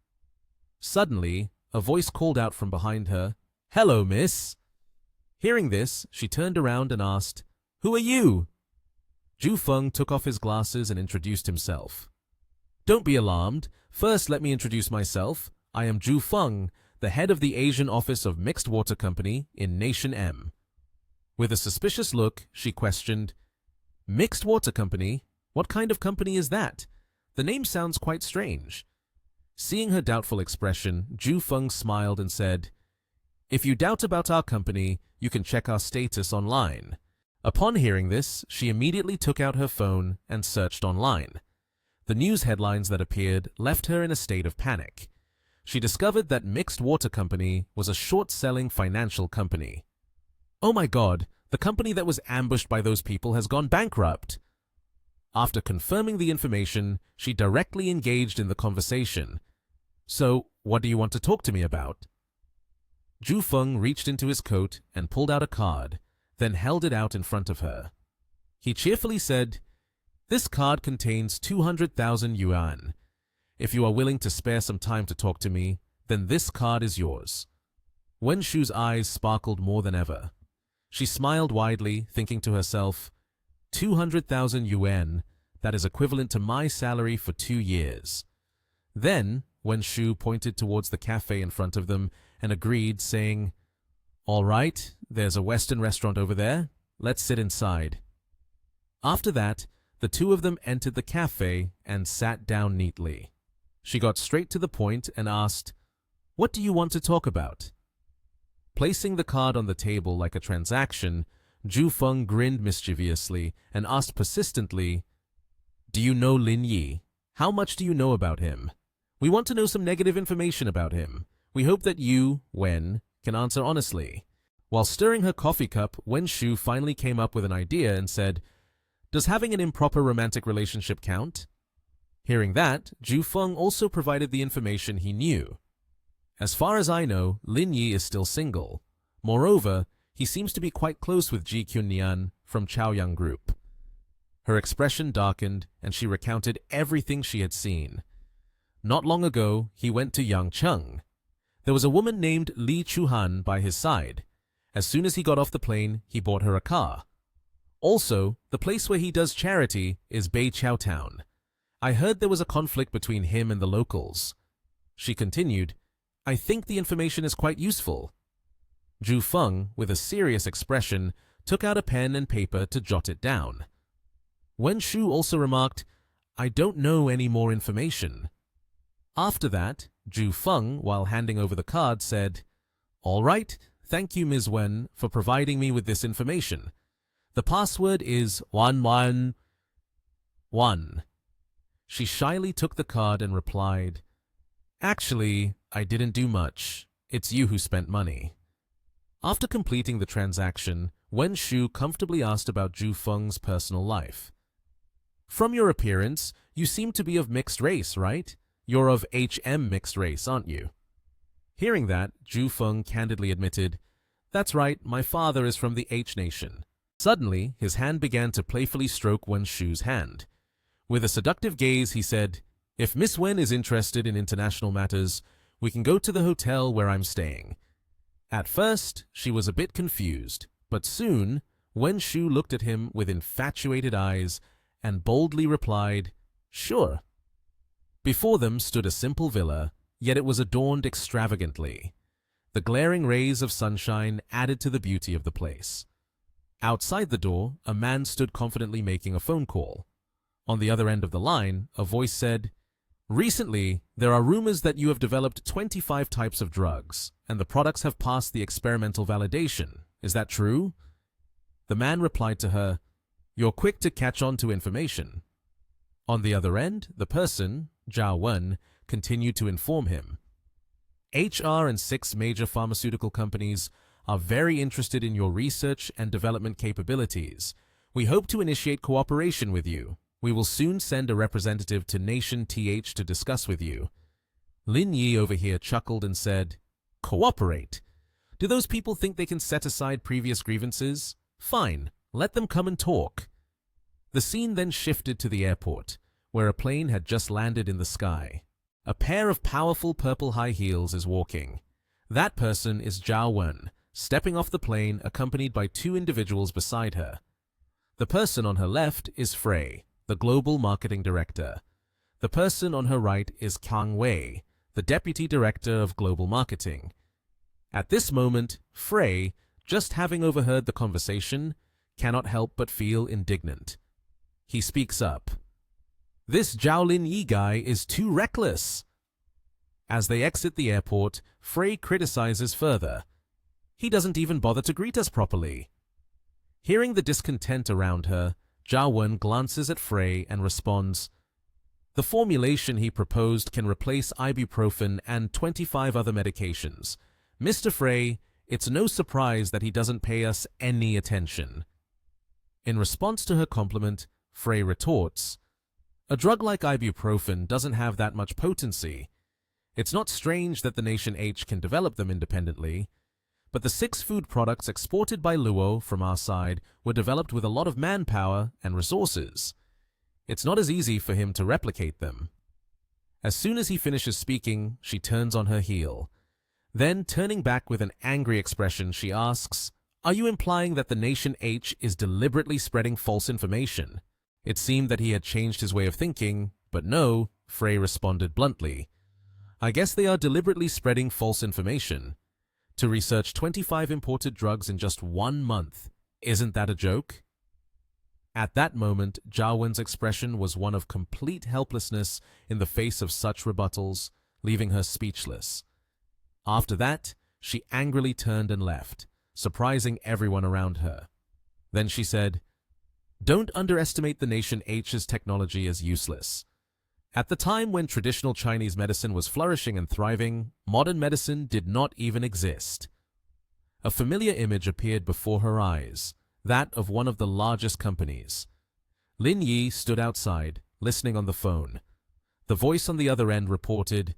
Speaker 1: Suddenly, a voice called out from behind her, "Hello, miss." Hearing this, she turned around and asked, "Who are you?" Zhu Feng took off his glasses and introduced himself. "Don't be alarmed. First, let me introduce myself. I am Zhu Feng, the head of the Asian office of Mixed Water Company in Nation M." With a suspicious look, she questioned, "Mixed Water Company? What kind of company is that? The name sounds quite strange." Seeing her doubtful expression, Zhu Feng smiled and said, "If you doubt about our company, you can check our status online." Upon hearing this, she immediately took out her phone and searched online. The news headlines that appeared left her in a state of panic. She discovered that Mixed Water Company was a short-selling financial company. "Oh my God, the company that was ambushed by those people has gone bankrupt." After confirming the information, she directly engaged in the conversation. "So, what do you want to talk to me about?" Zhu Feng reached into his coat and pulled out a card, then held it out in front of her. He cheerfully said, "This card contains 200,000 yuan. If you are willing to spare some time to talk to me, then this card is yours." Wen Shu's eyes sparkled more than ever. She smiled widely, thinking to herself, 200,000 yuan, that is equivalent to my salary for 2 years. Then, Wen Shu pointed towards the cafe in front of them and agreed, saying, "All right, there's a Western restaurant over there. Let's sit inside." After that, the two of them entered the cafe and sat down neatly. She got straight to the point and asked, "What do you want to talk about?" Placing the card on the table like a transaction, Zhu Feng grinned mischievously and asked persistently, "Do you know Lin Yi? How much do you know about him? We want to know some negative information about him. We hope that you, Wen, can answer honestly." While stirring her coffee cup, Wen Shu finally came up with an idea and said, "Does having an improper romantic relationship count?" Hearing that, Zhu Feng also provided the information he knew. "As far as I know, Lin Yi is still single. Moreover, he seems to be quite close with Ji Kyunyan from Chaoyang Group." Her expression darkened, and she recounted everything she had seen. Not long ago, he went to Yangcheng. There was a woman named Li Chuhan by his side. As soon as he got off the plane, he bought her a car. Also, the place where he does charity is Beiqiao Town. I heard there was a conflict between him and the locals. She continued, "I think the information is quite useful." Zhu Feng, with a serious expression, took out a pen and paper to jot it down. Wen Shu also remarked, "I don't know any more information." After that, Zhu Feng, while handing over the card, said, "All right, thank you, Ms. Wen, for providing me with this information. The password is 111. She shyly took the card and replied, "Actually, I didn't do much. It's you who spent money." After completing the transaction, Wen Shu comfortably asked about Zhu Feng's personal life. "From your appearance, you seem to be of mixed race, right? You're of HM mixed race, aren't you?" Hearing that, Zhu Feng candidly admitted, "That's right, my father is from the H nation." Suddenly, his hand began to playfully stroke Wen Shu's hand. With a seductive gaze, he said, "If Miss Wen is interested in international matters, We can go to the hotel where I'm staying." At first, she was a bit confused, but soon, Wen Shu looked at him with infatuated eyes and boldly replied, "Sure." Before them stood a simple villa, yet it was adorned extravagantly. The glaring rays of sunshine added to the beauty of the place. Outside the door, a man stood confidently making a phone call. On the other end of the line, a voice said, "Recently, there are rumors that you have developed 25 types of drugs, and the products have passed the experimental validation. Is that true?" The man replied to her, "You're quick to catch on to information." On the other end, the person, Zhao Wen, continued to inform him. HR and 6 major pharmaceutical companies are very interested in your research and development capabilities. We hope to initiate cooperation with you. We will soon send a representative to Nation TH to discuss with you." Lin Yi over here chuckled and said, "Cooperate? Do those people think they can set aside previous grievances? Fine, let them come and talk." The scene then shifted to the airport, where a plane had just landed in the sky. A pair of powerful purple high heels is walking. That person is Zhao Wen, stepping off the plane accompanied by 2 individuals beside her. The person on her left is Frey, the global marketing director. The person on her right is Kang Wei, the deputy director of global marketing. At this moment, Frey, just having overheard the conversation, cannot help but feel indignant. He speaks up. "This Zhao Lin Yi guy is too reckless." As they exit the airport, Frey criticizes further. "He doesn't even bother to greet us properly." Hearing the discontent around her, Zhao Wen glances at Frey and responds, "The formulation he proposed can replace ibuprofen and 25 other medications. Mr. Frey, it's no surprise that he doesn't pay us any attention." In response to her compliment, Frey retorts, "A drug like ibuprofen doesn't have that much potency. It's not strange that the Nation H can develop them independently. But the 6 food products exported by Luo from our side were developed with a lot of manpower and resources. It's not as easy for him to replicate them." As soon as he finishes speaking, she turns on her heel. Then, turning back with an angry expression, she asks, "Are you implying that the Nation H is deliberately spreading false information?" It seemed that he had changed his way of thinking, but no, Frey responded bluntly. "I guess they are deliberately spreading false information. To research 25 imported drugs in just 1 month. Isn't that a joke?" At that moment, Zhao Wen's expression was one of complete helplessness in the face of such rebuttals, leaving her speechless. After that, she angrily turned and left, surprising everyone around her. Then she said, "Don't underestimate the Nation H's technology as useless. At the time when traditional Chinese medicine was flourishing and thriving, modern medicine did not even exist." A familiar image appeared before her eyes, that of one of the largest companies. Lin Yi stood outside, listening on the phone. The voice on the other end reported,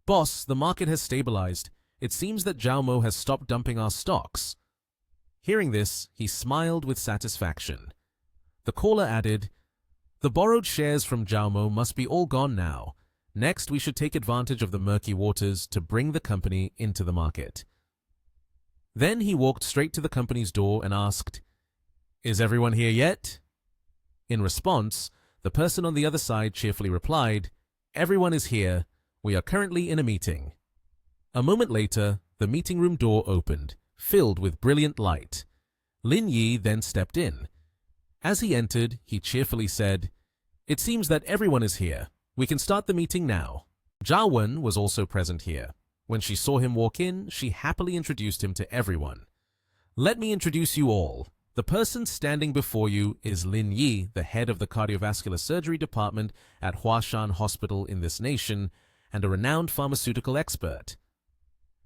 Speaker 1: "Boss, the market has stabilized. It seems that Zhao Mo has stopped dumping our stocks." Hearing this, he smiled with satisfaction. The caller added, "The borrowed shares from Zhao Mo must be all gone now. Next, we should take advantage of the murky waters to bring the company into the market." Then he walked straight to the company's door and asked, "Is everyone here yet?" In response, the person on the other side cheerfully replied, "Everyone is here. We are currently in a meeting." A moment later, the meeting room door opened, filled with brilliant light. Lin Yi then stepped in. As he entered, he cheerfully said, "It seems that everyone is here. We can start the meeting now." Zhao Wen was also present here. When she saw him walk in, she happily introduced him to everyone. "Let me introduce you all. The person standing before you is Lin Yi, the head of the cardiovascular surgery department at Huashan Hospital in this nation, and a renowned pharmaceutical expert."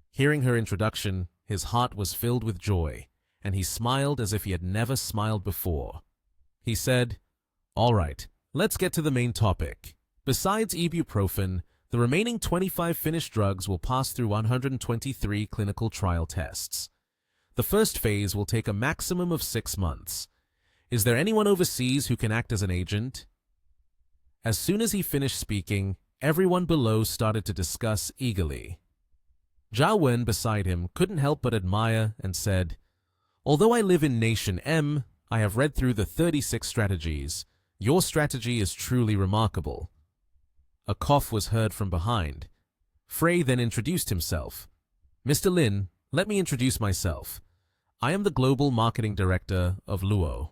Speaker 1: Hearing her introduction, his heart was filled with joy, and he smiled as if he had never smiled before. He said, "All right, let's get to the main topic. Besides ibuprofen, the remaining 25 finished drugs will pass through 123 clinical trial tests. The first phase will take a maximum of 6 months. Is there anyone overseas who can act as an agent?" As soon as he finished speaking, everyone below started to discuss eagerly. Zhao Wen beside him couldn't help but admire and said, "Although I live in Nation M, I have read through the 36 strategies. Your strategy is truly remarkable." A cough was heard from behind. Frey then introduced himself. "Mr. Lin, let me introduce myself. I am the Global Marketing Director of Luo."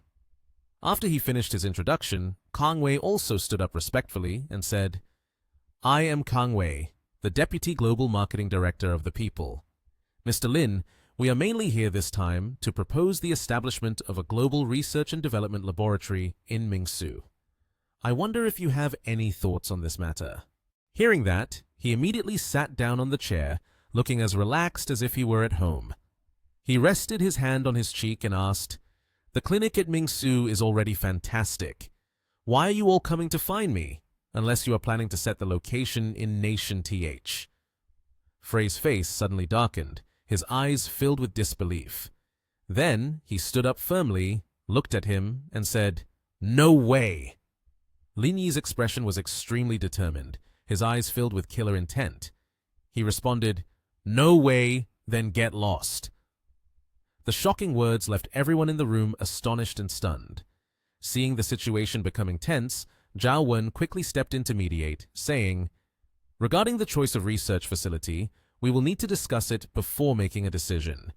Speaker 1: After he finished his introduction, Kang Wei also stood up respectfully and said, "I am Kang Wei, the Deputy Global Marketing Director of the People. Mr. Lin, we are mainly here this time to propose the establishment of a global research and development laboratory in Mingsu. I wonder if you have any thoughts on this matter." Hearing that, he immediately sat down on the chair, looking as relaxed as if he were at home. He rested his hand on his cheek and asked, "The clinic at Mingsu is already fantastic. Why are you all coming to find me, unless you are planning to set the location in Nation TH?" Frey's face suddenly darkened, his eyes filled with disbelief. Then he stood up firmly, looked at him, and said, "No way!" Lin Yi's expression was extremely determined, his eyes filled with killer intent. He responded, "No way, then get lost." The shocking words left everyone in the room astonished and stunned. Seeing the situation becoming tense, Zhao Wen quickly stepped in to mediate, saying, "Regarding the choice of research facility, we will need to discuss it before making a decision.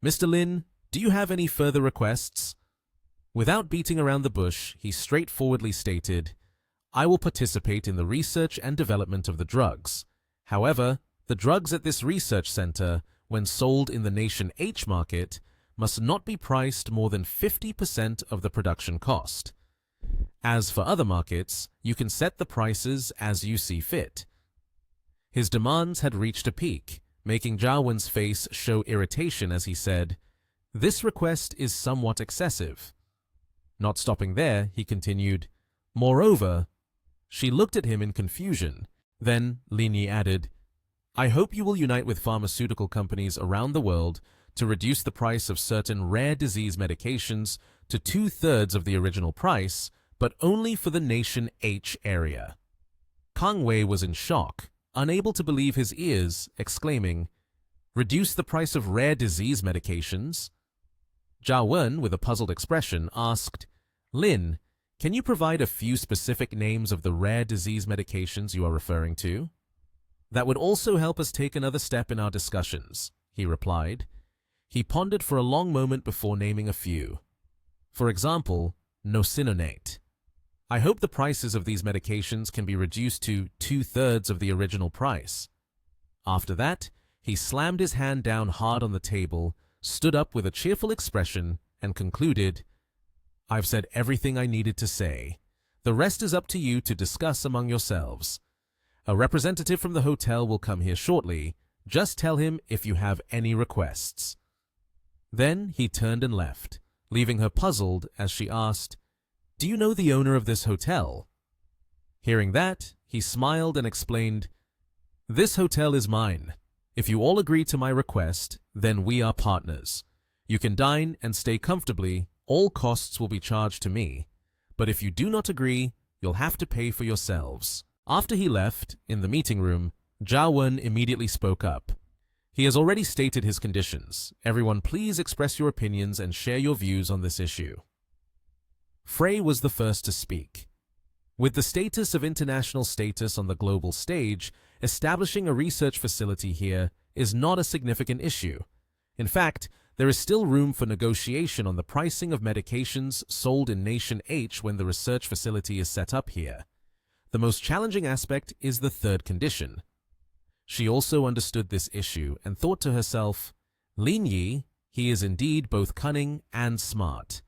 Speaker 1: Mr. Lin, do you have any further requests?" Without beating around the bush, he straightforwardly stated, "I will participate in the research and development of the drugs. However, the drugs at this research center, when sold in the Nation H market, must not be priced more than 50% of the production cost. As for other markets, you can set the prices as you see fit." His demands had reached a peak, making Zhao Wen's face show irritation as he said, "This request is somewhat excessive." Not stopping there, he continued, "Moreover," she looked at him in confusion. Then Lin Yi added, "I hope you will unite with pharmaceutical companies around the world to reduce the price of certain rare disease medications to 2/3 of the original price, but only for the Nation H area." Kang Wei was in shock, unable to believe his ears, exclaiming, "Reduce the price of rare disease medications?" Zhao Wen, with a puzzled expression, asked, "Lin, can you provide a few specific names of the rare disease medications you are referring to?" "That would also help us take another step in our discussions," he replied. He pondered for a long moment before naming a few. For example, nocinonate. "I hope the prices of these medications can be reduced to 2/3 of the original price." After that, he slammed his hand down hard on the table, stood up with a cheerful expression, and concluded, "I've said everything I needed to say. The rest is up to you to discuss among yourselves. A representative from the hotel will come here shortly. Just tell him if you have any requests." Then he turned and left, leaving her puzzled as she asked, "Do you know the owner of this hotel?" Hearing that, he smiled and explained, "This hotel is mine. If you all agree to my request, then we are partners. You can dine and stay comfortably. All costs will be charged to me. But if you do not agree, you'll have to pay for yourselves." After he left, in the meeting room, Zhao Wen immediately spoke up. "He has already stated his conditions. Everyone please express your opinions and share your views on this issue." Frey was the first to speak. With the status of international status on the global stage, establishing a research facility here is not a significant issue. In fact, there is still room for negotiation on the pricing of medications sold in Nation H when the research facility is set up here. The most challenging aspect is the third condition. She also understood this issue and thought to herself, "Lin Yi, he is indeed both cunning and smart.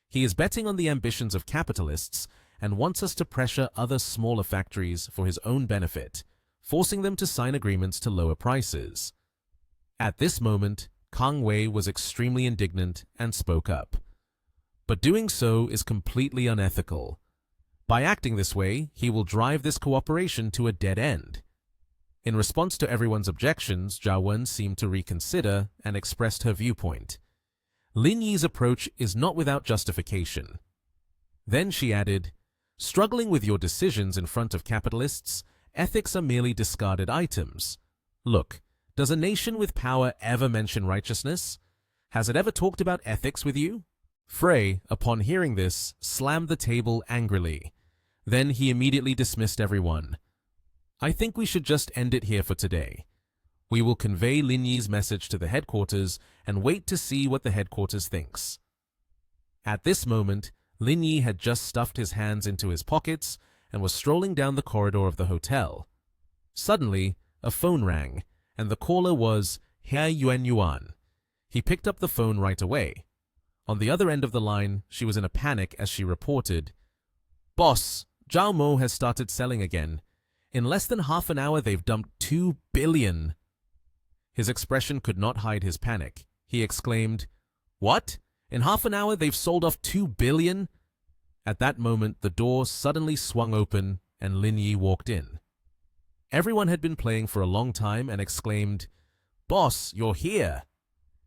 Speaker 1: He is betting on the ambitions of capitalists and wants us to pressure other smaller factories for his own benefit, forcing them to sign agreements to lower prices." At this moment, Kang Wei was extremely indignant and spoke up. But doing so is completely unethical. By acting this way, he will drive this cooperation to a dead end. In response to everyone's objections, Zhao Wen seemed to reconsider and expressed her viewpoint. Lin Yi's approach is not without justification. Then she added, "Struggling with your decisions in front of capitalists, ethics are merely discarded items. Look, Does a nation with power ever mention righteousness? Has it ever talked about ethics with you? Frey, upon hearing this, slammed the table angrily. Then he immediately dismissed everyone. I think we should just end it here for today. We will convey Lin Yi's message to the headquarters and wait to see what the headquarters thinks. At this moment, Lin Yi had just stuffed his hands into his pockets and was strolling down the corridor of the hotel. Suddenly, a phone rang, and the caller was Herr Yuan. He picked up the phone right away. On the other end of the line, she was in a panic as she reported, "Boss, Zhao Mo has started selling again. In less than half an hour, they've dumped 2 billion. His expression could not hide his panic. He exclaimed, "What? In half an hour, they've sold off 2 billion? At that moment, the door suddenly swung open and Lin Yi walked in. Everyone had been playing for a long time and exclaimed, "Boss, you're here."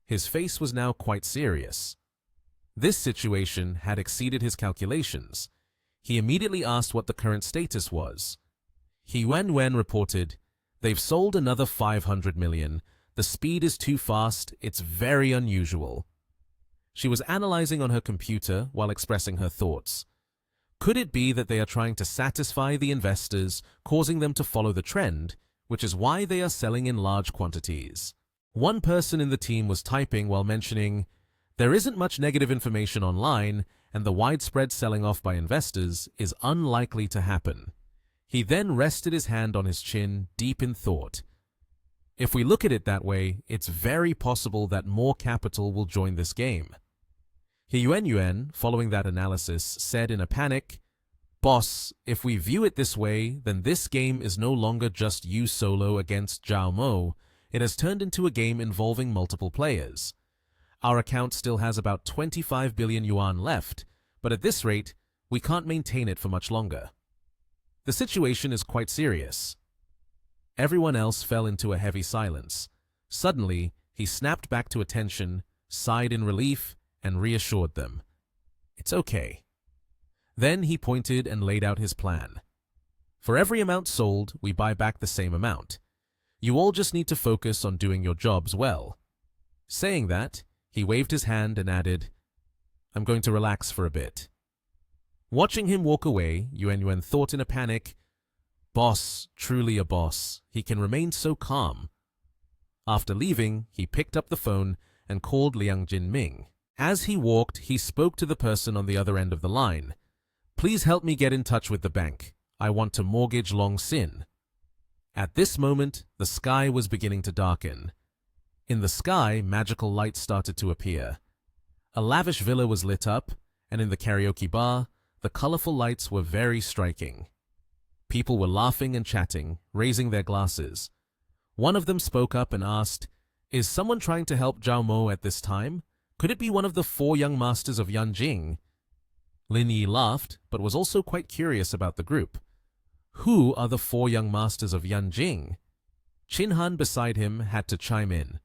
Speaker 1: His face was now quite serious. This situation had exceeded his calculations. He immediately asked what the current status was. Yuan reported, "They've sold another 500 million. The speed is too fast. It's very unusual." She was analyzing on her computer while expressing her thoughts. Could it be that they are trying to satisfy the investors, causing them to follow the trend, which is why they are selling in large quantities? One person in the team was typing while mentioning, "There isn't much negative information online, and the widespread selling off by investors is unlikely to happen." He then rested his hand on his chin, deep in thought. If we look at it that way, it's very possible that more capital will join this game. Yuan, following that analysis, said in a panic, "Boss, if we view it this way, then this game is no longer just you solo against Zhao Mo. It has turned into a game involving multiple players. Our account still has about 25 billion yuan left, but at this rate, we can't maintain it for much longer. The situation is quite serious." Everyone else fell into a heavy silence. Suddenly, he snapped back to attention, sighed in relief, and reassured them. "It's okay." Then he pointed and laid out his plan. "For every amount sold, we buy back the same amount. You all just need to focus on doing your jobs well." Saying that, he waved his hand and added, "I'm going to relax for a bit." Watching him walk away, Yuan thought in a panic, "Boss, truly a boss. He can remain so calm." After leaving, he picked up the phone and called Liang Jinming. As he walked, he spoke to the person on the other end of the line. "Please help me get in touch with the bank. I want to mortgage Long Sin." At this moment, the sky was beginning to darken. In the sky, magical lights started to appear. A lavish villa was lit up, and in the karaoke bar, the colorful lights were very striking. People were laughing and chatting, raising their glasses. One of them spoke up and asked, "Is someone trying to help Zhao Mo at this time? Could it be one of the 4 young masters of Yanjing?" Lin Yi laughed, but was also quite curious about the group. Who are the 4 young masters of Yanjing? Qin Han beside him had to chime in.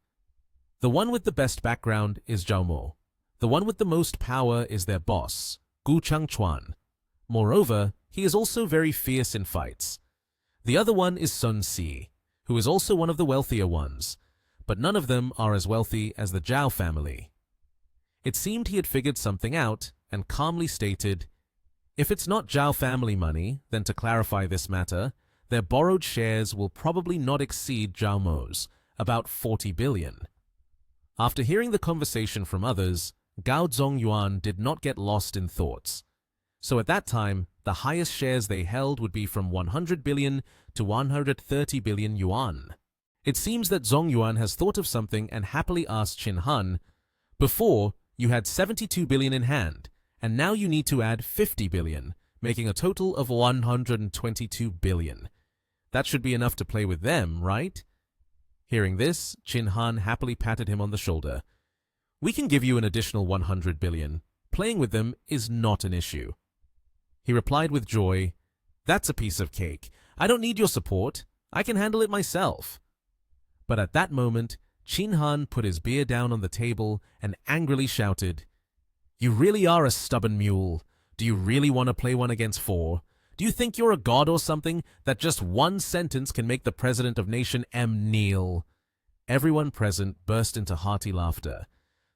Speaker 1: "The one with the best background is Zhao Mo. The one with the most power is their boss, Gu Changchuan. Moreover, he is also very fierce in fights. The other one is Sun Si, who is also one of the wealthier ones, but none of them are as wealthy as the Zhao family." It seemed he had figured something out and calmly stated, "If it's not Zhao family money, then to clarify this matter, their borrowed shares will probably not exceed Zhao Mo's, about 40 billion. After hearing the conversation from others, Gao Zongyuan did not get lost in thoughts. So at that time, the highest shares they held would be from 100 billion to 130 billion yuan. It seems that Zongyuan has thought of something and happily asked Qin Han, "Before, you had 72 billion in hand, and now you need to add 50 billion, making a total of 122 billion. That should be enough to play with them, right?" Hearing this, Qin Han happily patted him on the shoulder. "We can give you an additional 100 billion. Playing with them is not an issue." He replied with joy, "That's a piece of cake. I don't need your support. I can handle it myself." But at that moment, Qin Han put his beer down on the table and angrily shouted, "You really are a stubborn mule. Do you really want to play one against 4? Do you think you're a god or something that just one sentence can make the president of Nation M kneel?" Everyone present burst into hearty laughter.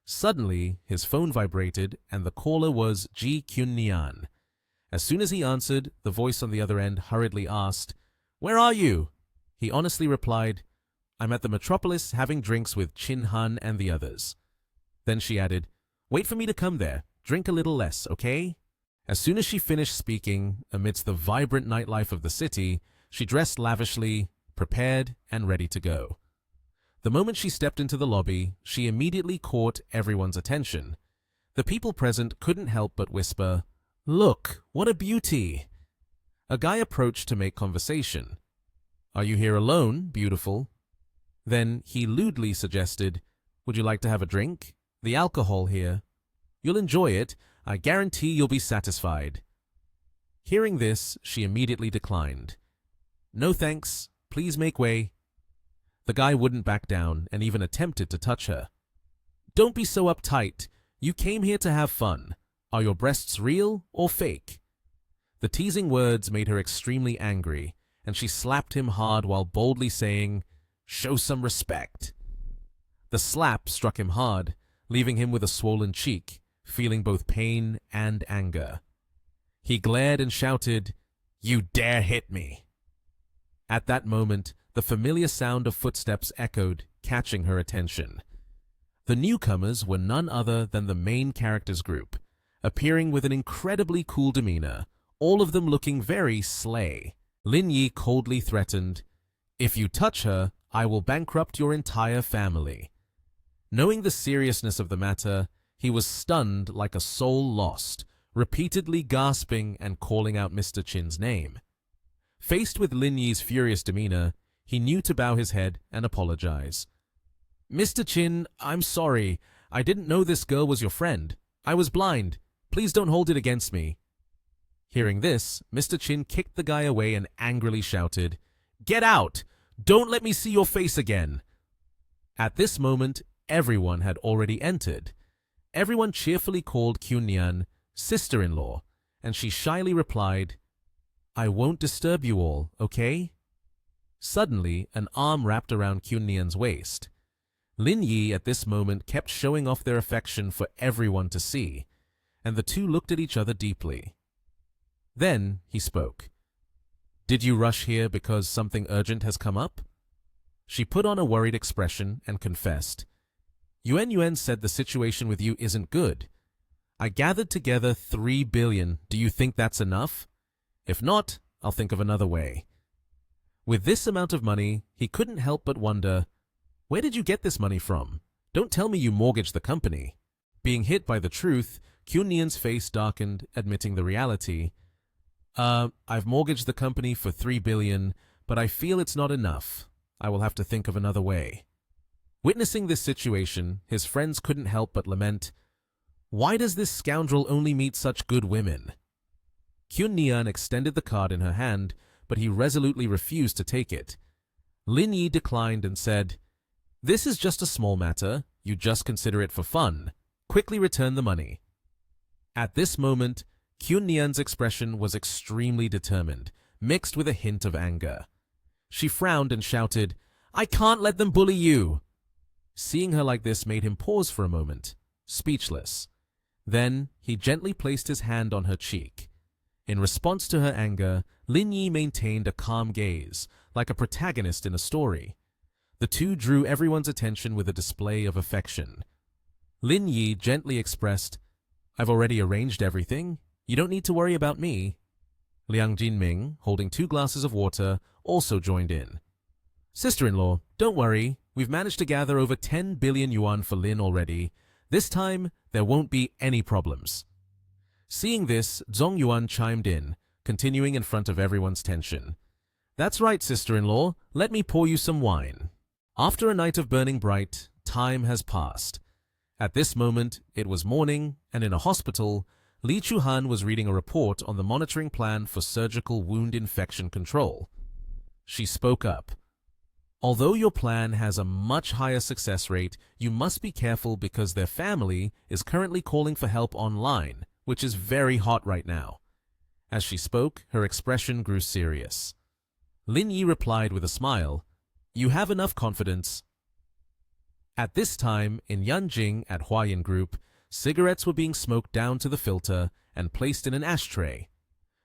Speaker 1: Suddenly, his phone vibrated, and the caller was Ji Kyun-nian. As soon as he answered, the voice on the other end hurriedly asked, "Where are you?" He honestly replied, "I'm at the Metropolis having drinks with Chin Han and the others." Then she added, "Wait for me to come there. Drink a little less, okay?" As soon as she finished speaking, amidst the vibrant nightlife of the city, she dressed lavishly, prepared, and ready to go. The moment she stepped into the lobby, she immediately caught everyone's attention. The people present couldn't help but whisper, "Look, what a beauty!" A guy approached to make conversation. "Are you here alone, beautiful?" Then he lewdly suggested, "Would you like to have a drink? The alcohol here. You'll enjoy it. I guarantee you'll be satisfied." Hearing this, she immediately declined. "No thanks. Please make way." The guy wouldn't back down and even attempted to touch her. "Don't be so uptight. You came here to have fun. Are your breasts real or fake?" The teasing words made her extremely angry, and she slapped him hard while boldly saying, "Show some respect." The slap struck him hard, leaving him with a swollen cheek, feeling both pain and anger. He glared and shouted, "You dare hit me!" At that moment, the familiar sound of footsteps echoed, catching her attention. The newcomers were none other than the main characters group, appearing with an incredibly cool demeanor, all of them looking very slay. Lin Yi coldly threatened, "If you touch her, I will bankrupt your entire family." Knowing the seriousness of the matter, he was stunned like a soul lost, repeatedly gasping and calling out Mr. Chin's name. Faced with Lin Yi's furious demeanor, he knew to bow his head and apologize. "Mr. Chin, I'm sorry. I didn't know this girl was your friend. I was blind. Please don't hold it against me." Hearing this, Mr. Chin kicked the guy away and angrily shouted, "Get out! Don't let me see your face again!" At this moment, everyone had already entered. Everyone cheerfully called Kyun-nian sister-in-law, and she shyly replied, "I won't disturb you all, okay?" Suddenly, an arm wrapped around Kyun-nian's waist. Lin Yi at this moment kept showing off their affection for everyone to see, and the two looked at each other deeply. Then he spoke. "Did you rush here because something urgent has come up?" She put on a worried expression and confessed, "Yuan said the situation with you isn't good. I gathered together 3 billion. Do you think that's enough? If not, I'll think of another way." With this amount of money, he couldn't help but wonder, where did you get this money from? Don't tell me you mortgaged the company. Being hit by the truth, Kyun-nian's face darkened, admitting the reality. I've mortgaged the company for 3 billion, but I feel it's not enough. I will have to think of another way." Witnessing this situation, his friends couldn't help but lament, "Why does this scoundrel only meet such good women?" Kyun-nian extended the card in her hand, but he resolutely refused to take it. Lin Yi declined and said, "This is just a small matter. You just consider it for fun. Quickly return the money." At this moment, Kyun-nian's expression was extremely determined, mixed with a hint of anger. She frowned and shouted, "I can't let them bully you!" Seeing her like this made him pause for a moment, speechless. Then he gently placed his hand on her cheek. In response to her anger, Lin Yi maintained a calm gaze, like a protagonist in a story. The two drew everyone's attention with a display of affection. Lin Yi gently expressed, "I've already arranged everything. You don't need to worry about me." Liang Jinming, holding 2 glasses of water, also joined in. "Sister-in-law, don't worry. We've managed to gather over 10 billion yuan for Lin already. This time, there won't be any problems." Seeing this, Zhong Yuan chimed in, continuing in front of everyone's tension. "That's right, sister-in-law. Let me pour you some wine." After a night of burning bright, time has passed. At this moment, it was morning, and in a hospital, Li Chuhan was reading a report on the monitoring plan for surgical wound infection control. She spoke up. "Although your plan has a much higher success rate, you must be careful because their family is currently calling for help online, which is very hot right now." As she spoke, her expression grew serious. Lin Yi replied with a smile, "You have enough confidence." At this time, in Yanjing at Huayan Group, cigarettes were being smoked down to the filter and placed in an ashtray.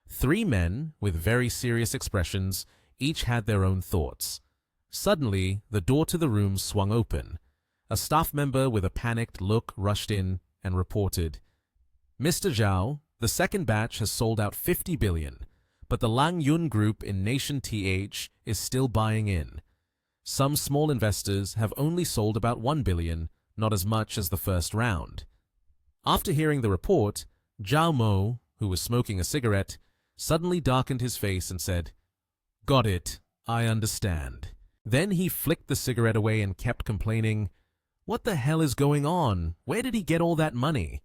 Speaker 1: 3 men, with very serious expressions, each had their own thoughts. Suddenly, the door to the room swung open. A staff member with a panicked look rushed in and reported, "Mr. Zhao, the second batch has sold out 50 billion, but the Lang Yun Group in Nation TH is still buying in. Some small investors have only sold about 1 billion, not as much as the first round." After hearing the report, Zhao Mo, who was smoking a cigarette, suddenly darkened his face and said, "Got it, I understand." Then he flicked the cigarette away and kept complaining, "What the hell is going on? Where did he get all that money?"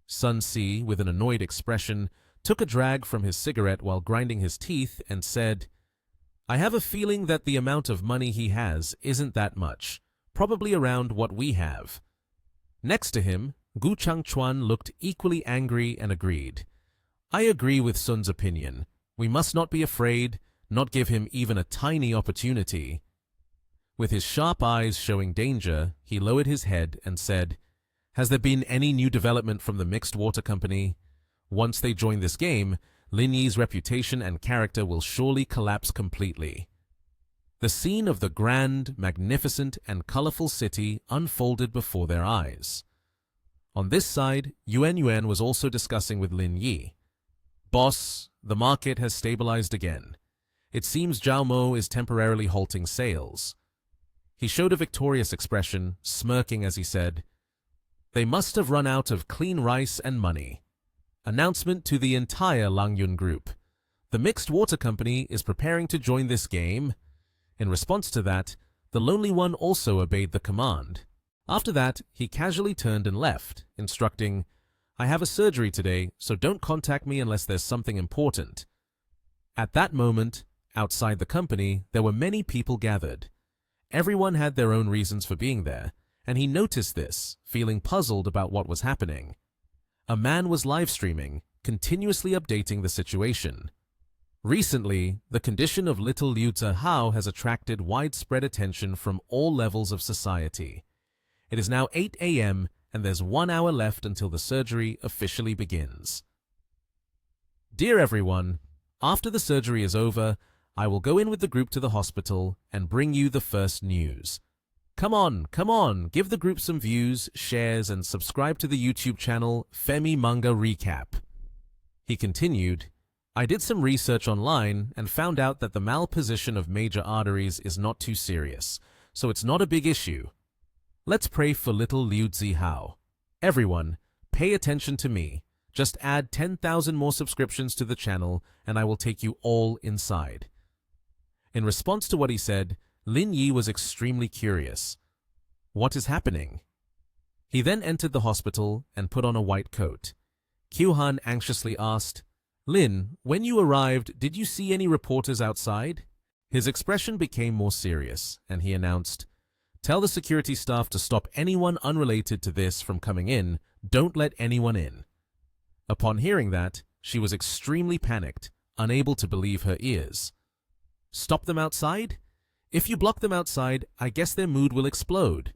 Speaker 1: Sun Si, with an annoyed expression, took a drag from his cigarette while grinding his teeth and said, "I have a feeling that the amount of money he has isn't that much, probably around what we have." Next to him, Gu Changchuan looked equally angry and agreed, "I agree with Sun's opinion. We must not be afraid, not give him even a tiny opportunity." With his sharp eyes showing danger, he lowered his head and said, "Has there been any new development from the Mixed Water Company? Once they join this game, Lin Yi's reputation and character will surely collapse completely." The scene of the grand, magnificent, and colorful city unfolded before their eyes. On this side, Yuan Yuan was also discussing with Lin Yi. "Boss, the market has stabilized again. It seems Zhao Mo is temporarily halting sales." He showed a victorious expression, smirking as he said, "They must have run out of clean rice and money." Announcement to the entire Lang Yun Group. The Mixed Water Company is preparing to join this game. In response to that, the Lonely One also obeyed the command. After that, he casually turned and left, instructing, "I have a surgery today, so don't contact me unless there's something important." At that moment, outside the company, there were many people gathered. Everyone had their own reasons for being there, and he noticed this, feeling puzzled about what was happening. A man was live streaming, continuously updating the situation. Recently, the condition of little Liu Zihao has attracted widespread attention from all levels of society. It is now 8 a.m. and there's 1 hour left until the surgery officially begins. Dear everyone, after the surgery is over, I will go in with the group to the hospital and bring you the first news. Come on, give the group some views, shares, and subscribe to the YouTube channel Femi Manga Recap. He continued, "I did some research online and found out that the malposition of major arteries is not too serious, so it's not a big issue. Let's pray for little Liu Zihao. Everyone, pay attention to me. Just add 10,000 more subscriptions to the channel and I will take you all inside." In response to what he said, Lin Yi was extremely curious. What is happening? He then entered the hospital and put on a white coat. Qiuhan anxiously asked, "Lin, when you arrived, did you see any reporters outside?" His expression became more serious, and he announced, "Tell the security staff to stop anyone unrelated to this from coming in. Don't let anyone in." Upon hearing that, she was extremely panicked, unable to believe her ears. "Stop them outside? If you block them outside, I guess their mood will explode."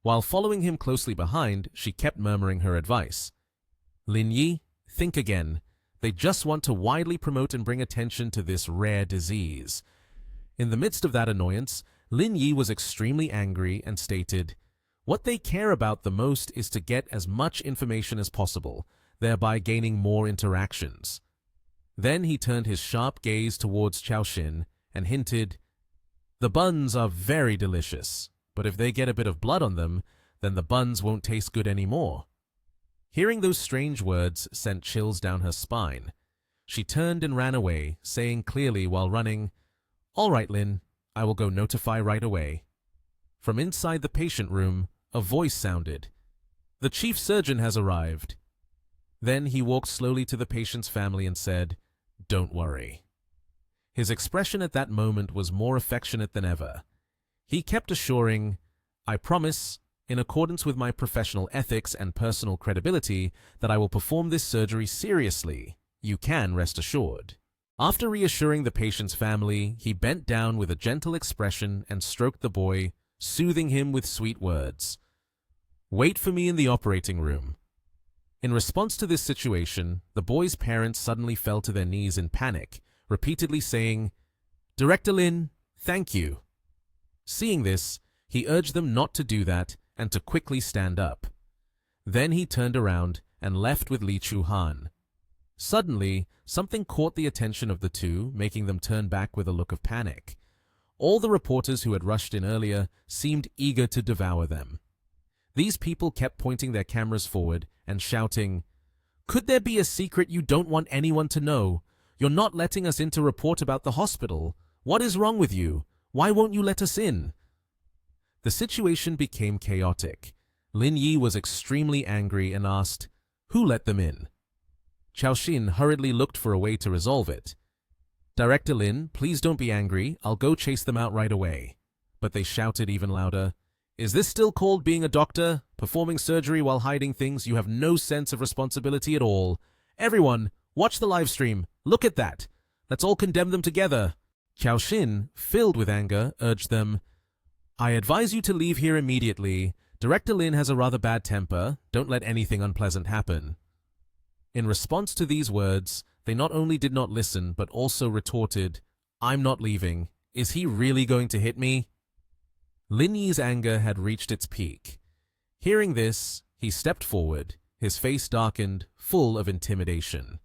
Speaker 1: While following him closely behind, she kept murmuring her advice. "Lin Yi, think again. They just want to widely promote and bring attention to this rare disease." In the midst of that annoyance, Lin Yi was extremely angry and stated, "What they care about the most is to get as much information as possible, thereby gaining more interactions." Then he turned his sharp gaze towards Chao Xin and hinted, "The buns are very delicious, but if they get a bit of blood on them, then the buns won't taste good anymore." Hearing those strange words sent chills down her spine. She turned and ran away, saying clearly while running, "All right, Lin, I will go notify right away." From inside the patient room, a voice sounded, "The chief surgeon has arrived." Then he walked slowly to the patient's family and said, "Don't worry." His expression at that moment was more affectionate than ever. He kept assuring, "I promise, in accordance with my professional ethics and personal credibility, that I will perform this surgery seriously. You can rest assured." After reassuring the patient's family, he bent down with a gentle expression and stroked the boy, soothing him with sweet words. "Wait for me in the operating room." In response to this situation, the boy's parents suddenly fell to their knees in panic, repeatedly saying, "Director Lin, thank you." Seeing this, he urged them not to do that and to quickly stand up. Then he turned around and left with Lee Chu-han. Suddenly, something caught the attention of the two, making them turn back with a look of panic. All the reporters who had rushed in earlier seemed eager to devour them. These people kept pointing their cameras forward and shouting, "Could there be a secret you don't want anyone to know? You're not letting us in to report about the hospital. What is wrong with you? Why won't you let us in?" The situation became chaotic. Lin Yi was extremely angry and asked, "Who let them in?" Chao Xin hurriedly looked for a way to resolve it. "Director Lin, please don't be angry. I'll go chase them out right away." But they shouted even louder, "Is this still called being a doctor? Performing surgery while hiding things? You have no sense of responsibility at all. Everyone, watch the live stream. Look at that. Let's all condemn them together." Chao Xin, filled with anger, urged them, "I advise you to leave here immediately. Director Lin has a rather bad temper. Don't let anything unpleasant happen." In response to these words, they not only did not listen, but also retorted, "I'm not leaving. Is he really going to hit me?" Lin Yi's anger had reached its peak. Hearing this, he stepped forward, his face darkened, full of intimidation.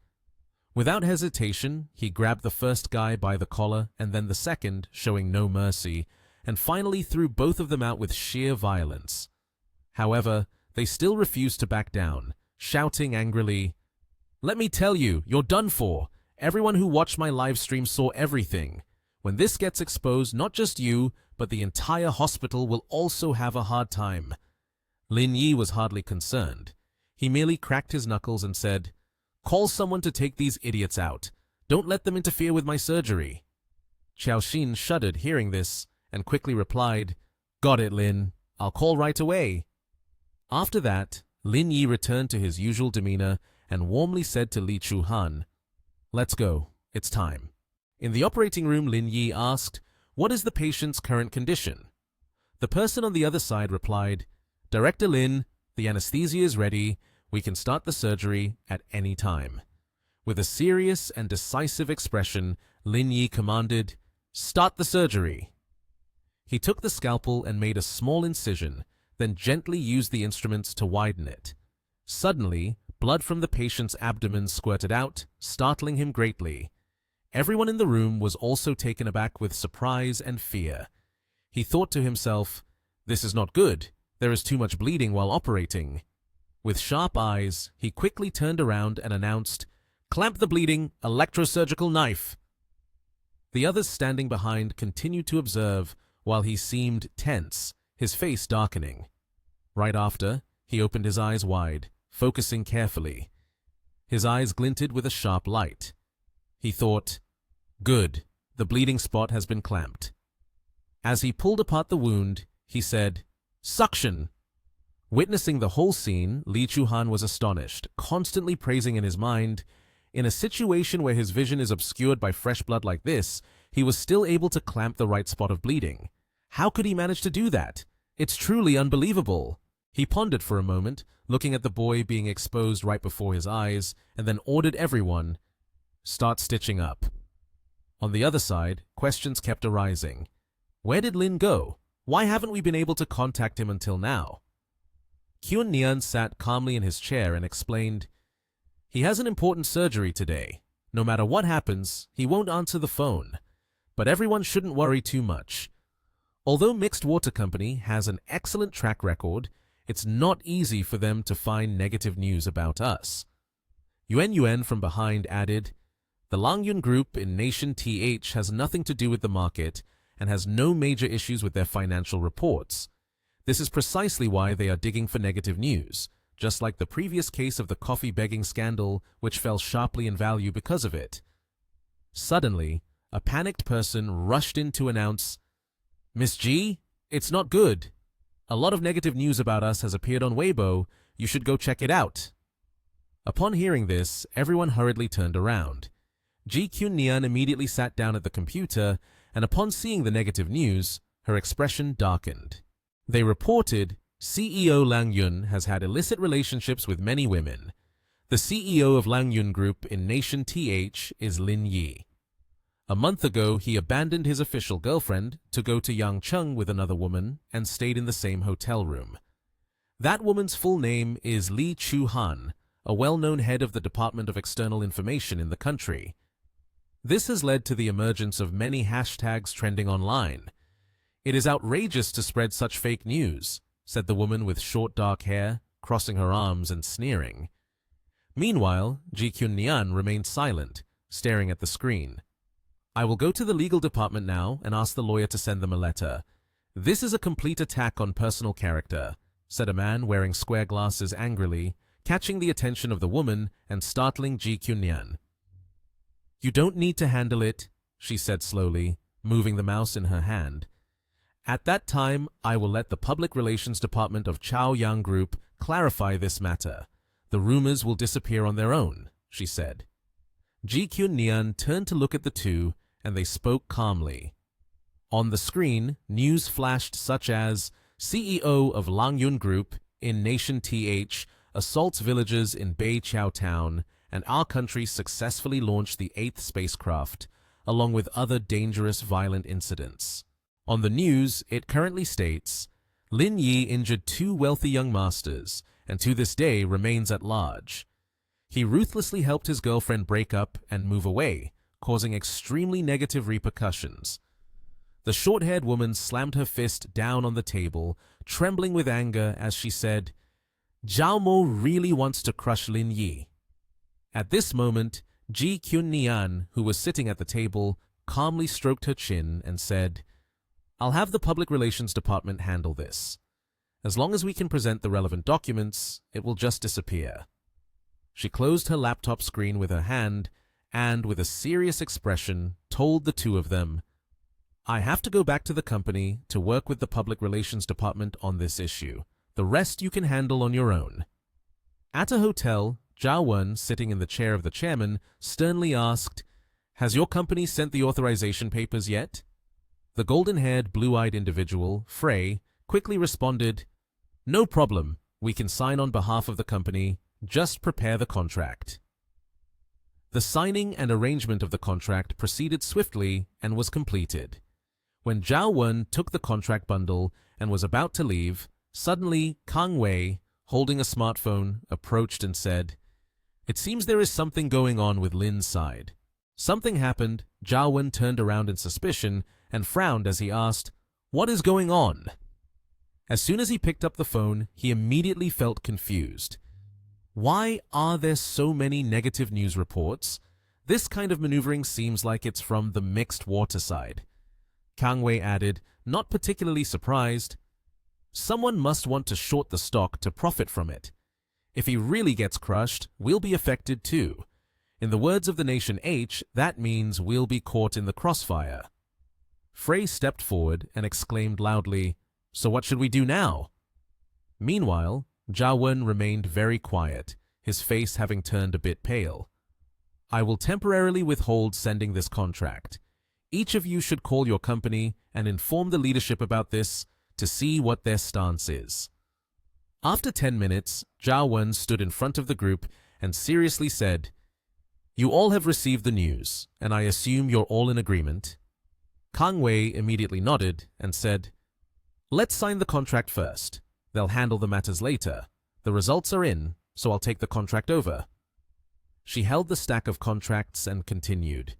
Speaker 1: Without hesitation, he grabbed the first guy by the collar and then the second, showing no mercy, and finally threw both of them out with sheer violence. However, they still refused to back down, shouting angrily, "Let me tell you, you're done for. Everyone who watched my live stream saw everything. When this gets exposed, not just you, but the entire hospital will also have a hard time." Lin Yi was hardly concerned. He merely cracked his knuckles and said, "Call someone to take these idiots out. Don't let them interfere with my surgery." Chao Xin shuddered hearing this and quickly replied, "Got it, Lin. I'll call right away." After that, Lin Yi returned to his usual demeanor and warmly said to Lee Chu-han, "Let's go. It's time." In the operating room, Lin Yi asked, "What is the patient's current condition?" The person on the other side replied, "Director Lin, the anesthesia is ready. We can start the surgery at any time." With a serious and decisive expression, Lin Yi commanded, "Start the surgery." He took the scalpel and made a small incision, then gently used the instruments to widen it. Suddenly, blood from the patient's abdomen squirted out, startling him greatly. Everyone in the room was also taken aback with surprise and fear. He thought to himself, "This is not good. There is too much bleeding while operating." With sharp eyes, he quickly turned around and announced, "Clamp the bleeding, electrosurgical knife." The others standing behind continued to observe while he seemed tense, his face darkening. Right after, he opened his eyes wide, focusing carefully. His eyes glinted with a sharp light. He thought, "Good, the bleeding spot has been clamped." As he pulled apart the wound, he said, "Suction!" Witnessing the whole scene, Lee Chu-han was astonished, constantly praising in his mind, in a situation where his vision is obscured by fresh blood like this, he was still able to clamp the right spot of bleeding. How could he manage to do that? It's truly unbelievable. He pondered for a moment, looking at the boy being exposed right before his eyes, and then ordered everyone, "Start stitching up." On the other side, questions kept arising. Where did Lin go? Why haven't we been able to contact him until now? Kyun Nian sat calmly in his chair and explained, "He has an important surgery today. No matter what happens, he won't answer the phone. But everyone shouldn't worry too much. Although Mixed Water Company has an excellent track record, it's not easy for them to find negative news about us." Yuan Yuan from behind added, "The Langyun Group in Nation TH has nothing to do with the market and has no major issues with their financial reports. This is precisely why they are digging for negative news, just like the previous case of the coffee begging scandal, which fell sharply in value because of it." Suddenly, a panicked person rushed in to announce, "Miss G, it's not good. A lot of negative news about us has appeared on Weibo. You should go check it out." Upon hearing this, everyone hurriedly turned around. Ji Kyun Nian immediately sat down at the computer, and upon seeing the negative news, her expression darkened. They reported CEO Lang Yun has had illicit relationships with many women. The CEO of Lang Yun Group in Nation TH is Lin Yi. A month ago, he abandoned his official girlfriend to go to Yangcheng with another woman and stayed in the same hotel room. That woman's full name is Li Chu-han, a well-known head of the Department of External Information in the country. This has led to the emergence of many hashtags trending online. "It is outrageous to spread such fake news," said the woman with short dark hair, crossing her arms and sneering. Meanwhile, Ji Kyun-nian remained silent, staring at the screen. "I will go to the legal department now and ask the lawyer to send them a letter. This is a complete attack on personal character," said a man wearing square glasses angrily, catching the attention of the woman and startling Ji Kyun-nian. "You don't need to handle it," she said slowly, moving the mouse in her hand. "At that time, I will let the Public Relations Department of Chaoyang Group clarify this matter. The rumors will disappear on their own," she said. Ji Kyun-nian turned to look at the two, and they spoke calmly. On the screen, news flashed such as, "CEO of Lang Yun Group in Nation TH assaults villagers in Beiqiao Town, and our country successfully launched the 8th spacecraft, along with other dangerous violent incidents." On the news, it currently states, "Lin Yi injured 2 wealthy young masters, and to this day remains at large. He ruthlessly helped his girlfriend break up and move away, causing extremely negative repercussions." The short-haired woman slammed her fist down on the table, trembling with anger as she said, "Zhao Mo really wants to crush Lin Yi." At this moment, Ji Kyun-nian, who was sitting at the table, calmly stroked her chin and said, "I'll have the Public Relations Department handle this. As long as we can present the relevant documents, it will just disappear." She closed her laptop screen with her hand and, with a serious expression, told the two of them, "I have to go back to the company to work with the Public Relations Department on this issue. The rest you can handle on your own." At a hotel, Zhao Wen, sitting in the chair of the chairman, sternly asked, "Has your company sent the authorization papers yet?" The golden-haired, blue-eyed individual, Frey, quickly responded, "No problem. We can sign on behalf of the company. Just prepare the contract." The signing and arrangement of the contract proceeded swiftly and was completed. When Zhao Wen took the contract bundle and was about to leave, suddenly Kang Wei, holding a smartphone, approached and said, "It seems there is something going on with Lin's side." Something happened. Zhao Wen turned around in suspicion and frowned as he asked, "What is going on?" As soon as he picked up the phone, he immediately felt confused. Why are there so many negative news reports? This kind of maneuvering seems like it's from the mixed water side. Kang Wei added, not particularly surprised, "Someone must want to short the stock to profit from it. If he really gets crushed, we'll be affected too. In the words of the Nation H, that means we'll be caught in the crossfire." Frey stepped forward and exclaimed loudly, "So what should we do now?" Meanwhile, Zhao Wen remained very quiet, his face having turned a bit pale. "I will temporarily withhold sending this contract. Each of you should call your company and inform the leadership about this to see what their stance is." After 10 minutes, Zhao Wen stood in front of the group and seriously said, "You all have received the news, and I assume you're all in agreement." Kang Wei immediately nodded and said, "Let's sign the contract first. They'll handle the matters later. The results are in, so I'll take the contract over." She held the stack of contracts and continued,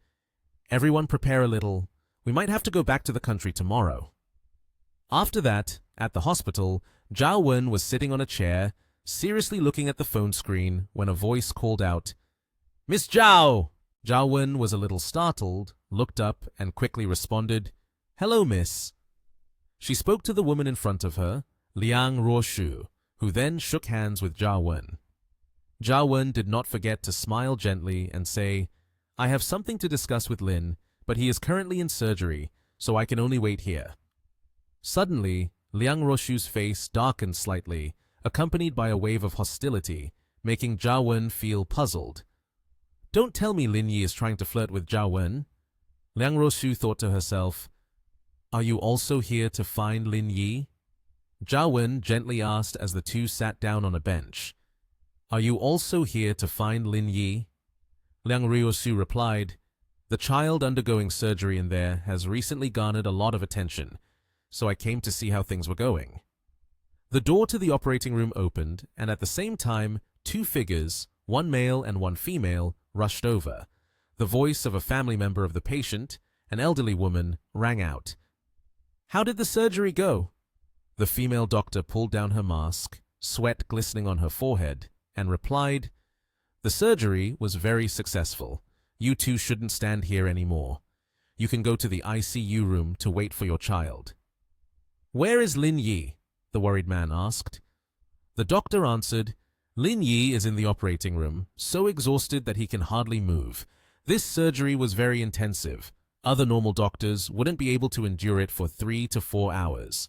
Speaker 1: "Everyone prepare a little. We might have to go back to the country tomorrow." After that, at the hospital, Zhao Wen was sitting on a chair, seriously looking at the phone screen when a voice called out, "Miss Zhao!" Zhao Wen was a little startled, looked up, and quickly responded, "Hello, miss." She spoke to the woman in front of her, Liang Ruoshu, who then shook hands with Zhao Wen. Zhao Wen did not forget to smile gently and say, "I have something to discuss with Lin, but he is currently in surgery, so I can only wait here." Suddenly, Liang Ruoshu's face darkened slightly, accompanied by a wave of hostility, making Zhao Wen feel puzzled. "Don't tell me Lin Yi is trying to flirt with Zhao Wen." Liang Ruoshu thought to herself, "Are you also here to find Lin Yi?" Zhao Wen gently asked as the two sat down on a bench. Are you also here to find Lin Yi? Liang Ruoxu replied, the child undergoing surgery in there has recently garnered a lot of attention, so I came to see how things were going. The door to the operating room opened, and at the same time, two figures, one male and one female, rushed over. The voice of a family member of the patient, an elderly woman, rang out. How did the surgery go? The female doctor pulled down her mask, sweat glistening on her forehead, and replied, the surgery was very successful. You two shouldn't stand here anymore. You can go to the ICU room to wait for your child. Where is Lin Yi? The worried man asked. The doctor answered, Lin Yi is in the operating room, so exhausted that he can hardly move. This surgery was very intensive. Other normal doctors wouldn't be able to endure it for 3 to 4 hours.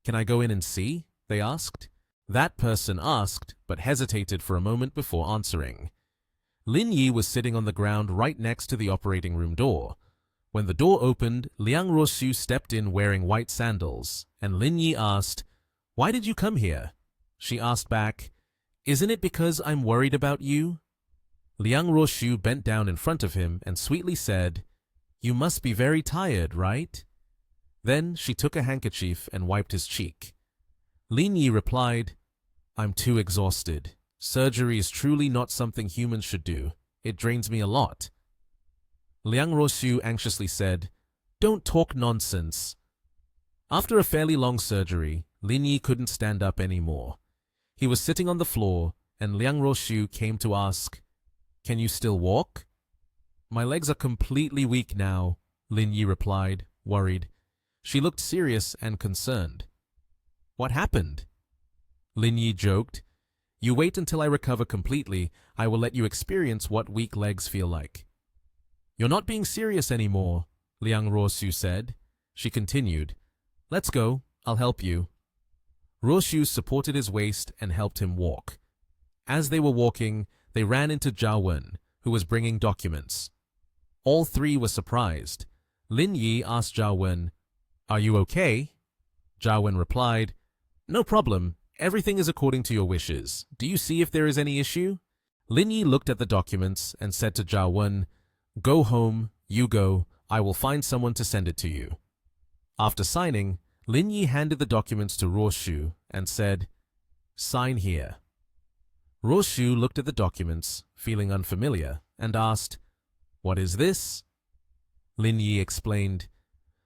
Speaker 1: Can I go in and see? They asked. That person asked, but hesitated for a moment before answering. Lin Yi was sitting on the ground right next to the operating room door. When the door opened, Liang Ruoxu stepped in wearing white sandals, and Lin Yi asked, Why did you come here? She asked back, Isn't it because I'm worried about you? Liang Ruoxu bent down in front of him and sweetly said, You must be very tired, right? Then she took a handkerchief and wiped his cheek. Lin Yi replied, I'm too exhausted. Surgery is truly not something humans should do. It drains me a lot. Liang Ruoxu anxiously said, Don't talk nonsense. After a fairly long surgery, Lin Yi couldn't stand up anymore. He was sitting on the floor, and Liang Ruoxu came to ask, Can you still walk? My legs are completely weak now, Lin Yi replied, worried. She looked serious and concerned. What happened? Lin Yi joked, You wait until I recover completely. I will let you experience what weak legs feel like. You're not being serious anymore, Liang Ruoxu said. She continued, Let's go, I'll help you. Ruoxu supported his waist and helped him walk. As they were walking, they ran into Zhao Wen, who was bringing documents. All three were surprised. Lin Yi asked Zhao Wen, Are you okay? Zhao Wen replied, No problem. Everything is according to your wishes. Do you see if there is any issue? Lin Yi looked at the documents and said to Zhao Wen, Go home, you go. I will find someone to send it to you. After signing, Lin Yi handed the documents to Ruoxu and said, Sign here. Ruoxu looked at the documents, feeling unfamiliar, and asked, What is this? Lin Yi explained,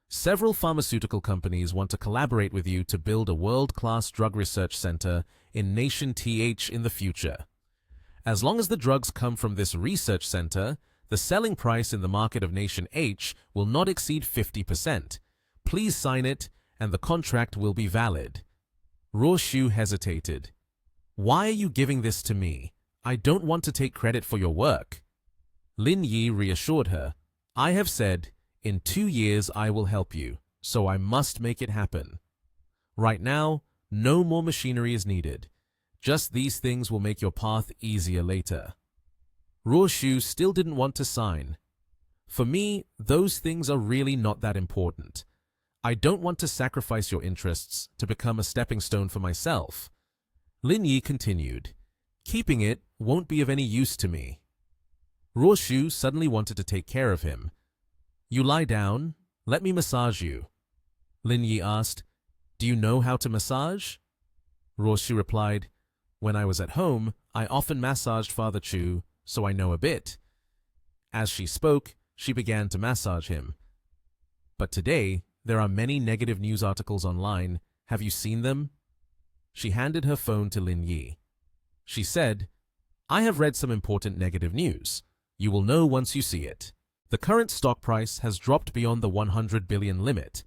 Speaker 1: Several pharmaceutical companies want to collaborate with you to build a world-class drug research center in Nation TH in the future. As long as the drugs come from this research center, the selling price in the market of Nation H will not exceed 50%. Please sign it, and the contract will be valid. Ruoxu hesitated. Why are you giving this to me? I don't want to take credit for your work. Lin Yi reassured her. I have said, in 2 years I will help you, so I must make it happen. Right now, no more machinery is needed. Just these things will make your path easier later. Ruoxu still didn't want to sign. For me, those things are really not that important. I don't want to sacrifice your interests to become a stepping stone for myself. Lin Yi continued, Keeping it won't be of any use to me. Ruoxu suddenly wanted to take care of him. You lie down, let me massage you. Lin Yi asked, Do you know how to massage? Ruoxu replied, When I was at home, I often massaged Father Chu, so I know a bit. As she spoke, she began to massage him. But today, there are many negative news articles online. Have you seen them? She handed her phone to Lin Yi. She said, I have read some important negative news. You will know once you see it. The current stock price has dropped beyond the 100 billion limit.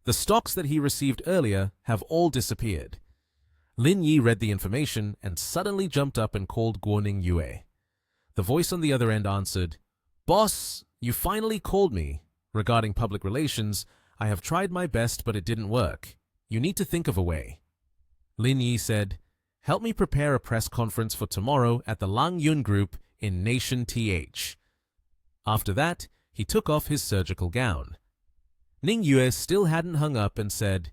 Speaker 1: The stocks that he received earlier have all disappeared. Lin Yi read the information and suddenly jumped up and called Guoning Yue. The voice on the other end answered, Boss, you finally called me. Regarding public relations, I have tried my best, but it didn't work. You need to think of a way. Lin Yi said, Help me prepare a press conference for tomorrow at the Lang Yun Group in Nation TH. After that, he took off his surgical gown. Ning Yue still hadn't hung up and said,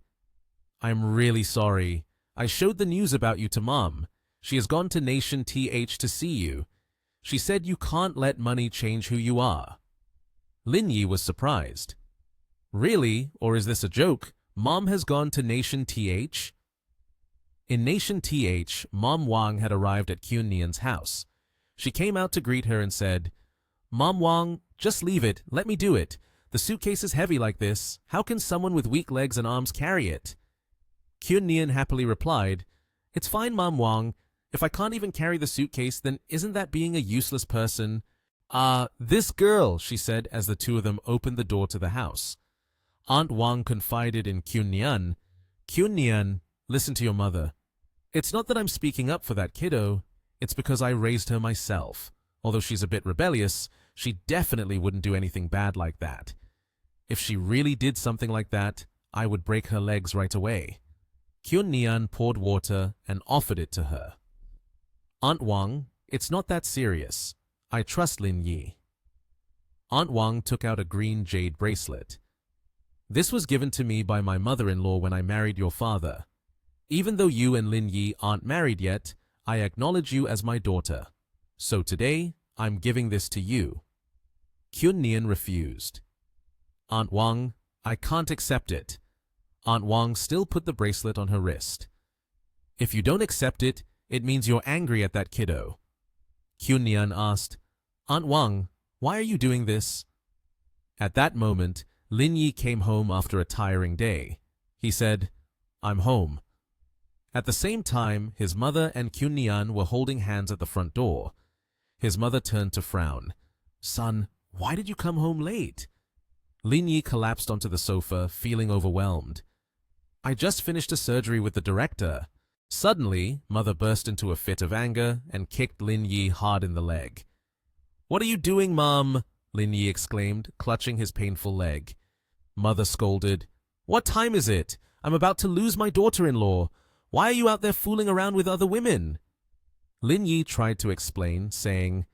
Speaker 1: I'm really sorry. I showed the news about you to Mom. She has gone to Nation TH to see you. She said you can't let money change who you are. Lin Yi was surprised. Really? Or is this a joke? Mom has gone to Nation TH? In Nation TH, Mom Wang had arrived at Kyun Nian's house. She came out to greet her and said, Mom Wang, just leave it. Let me do it. The suitcase is heavy like this. How can someone with weak legs and arms carry it? Kyun Nian happily replied, It's fine, Mom Wang. If I can't even carry the suitcase, then isn't that being a useless person? This girl, she said as the two of them opened the door to the house. Aunt Wang confided in Kyun Nian, Kyun Nian, listen to your mother. It's not that I'm speaking up for that kiddo. It's because I raised her myself. Although she's a bit rebellious, she definitely wouldn't do anything bad like that. If she really did something like that, I would break her legs right away. Kyun Nian poured water and offered it to her. Aunt Wang, it's not that serious. I trust Lin Yi. Aunt Wang took out a green jade bracelet. This was given to me by my mother-in-law when I married your father. Even though you and Lin Yi aren't married yet, I acknowledge you as my daughter. So today, I'm giving this to you. Kyun Nian refused. Aunt Wang, I can't accept it. Aunt Wang still put the bracelet on her wrist. If you don't accept it, it means you're angry at that kiddo. Kyun Nian asked, Aunt Wang, why are you doing this? At that moment, Lin Yi came home after a tiring day. He said, I'm home. At the same time, his mother and Kyun Nian were holding hands at the front door. His mother turned to frown. Son, why did you come home late? Lin Yi collapsed onto the sofa, feeling overwhelmed. I just finished a surgery with the director. Suddenly, Mother burst into a fit of anger and kicked Lin Yi hard in the leg. What are you doing, Mom? Lin Yi exclaimed, clutching his painful leg. Mother scolded, What time is it? I'm about to lose my daughter-in-law. Why are you out there fooling around with other women? Lin Yi tried to explain, saying,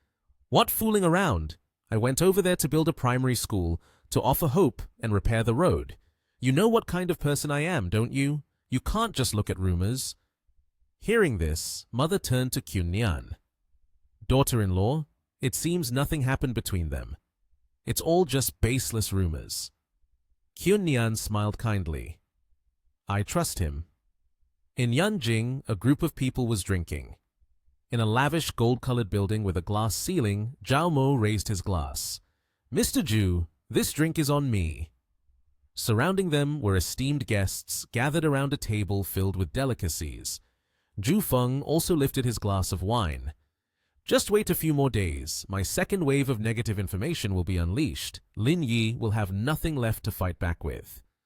Speaker 1: What fooling around? I went over there to build a primary school, to offer hope and repair the road. You know what kind of person I am, don't you? You can't just look at rumors. Hearing this, Mother turned to Kyun Nian. Daughter-in-law, it seems nothing happened between them. It's all just baseless rumors. Kyun Nian smiled kindly. I trust him. In Yanjing, a group of people was drinking. In a lavish gold-colored building with a glass ceiling, Zhao Mo raised his glass. Mr. Zhu, this drink is on me. Surrounding them were esteemed guests gathered around a table filled with delicacies. Zhu Feng also lifted his glass of wine. Just wait a few more days. My second wave of negative information will be unleashed. Lin Yi will have nothing left to fight back with.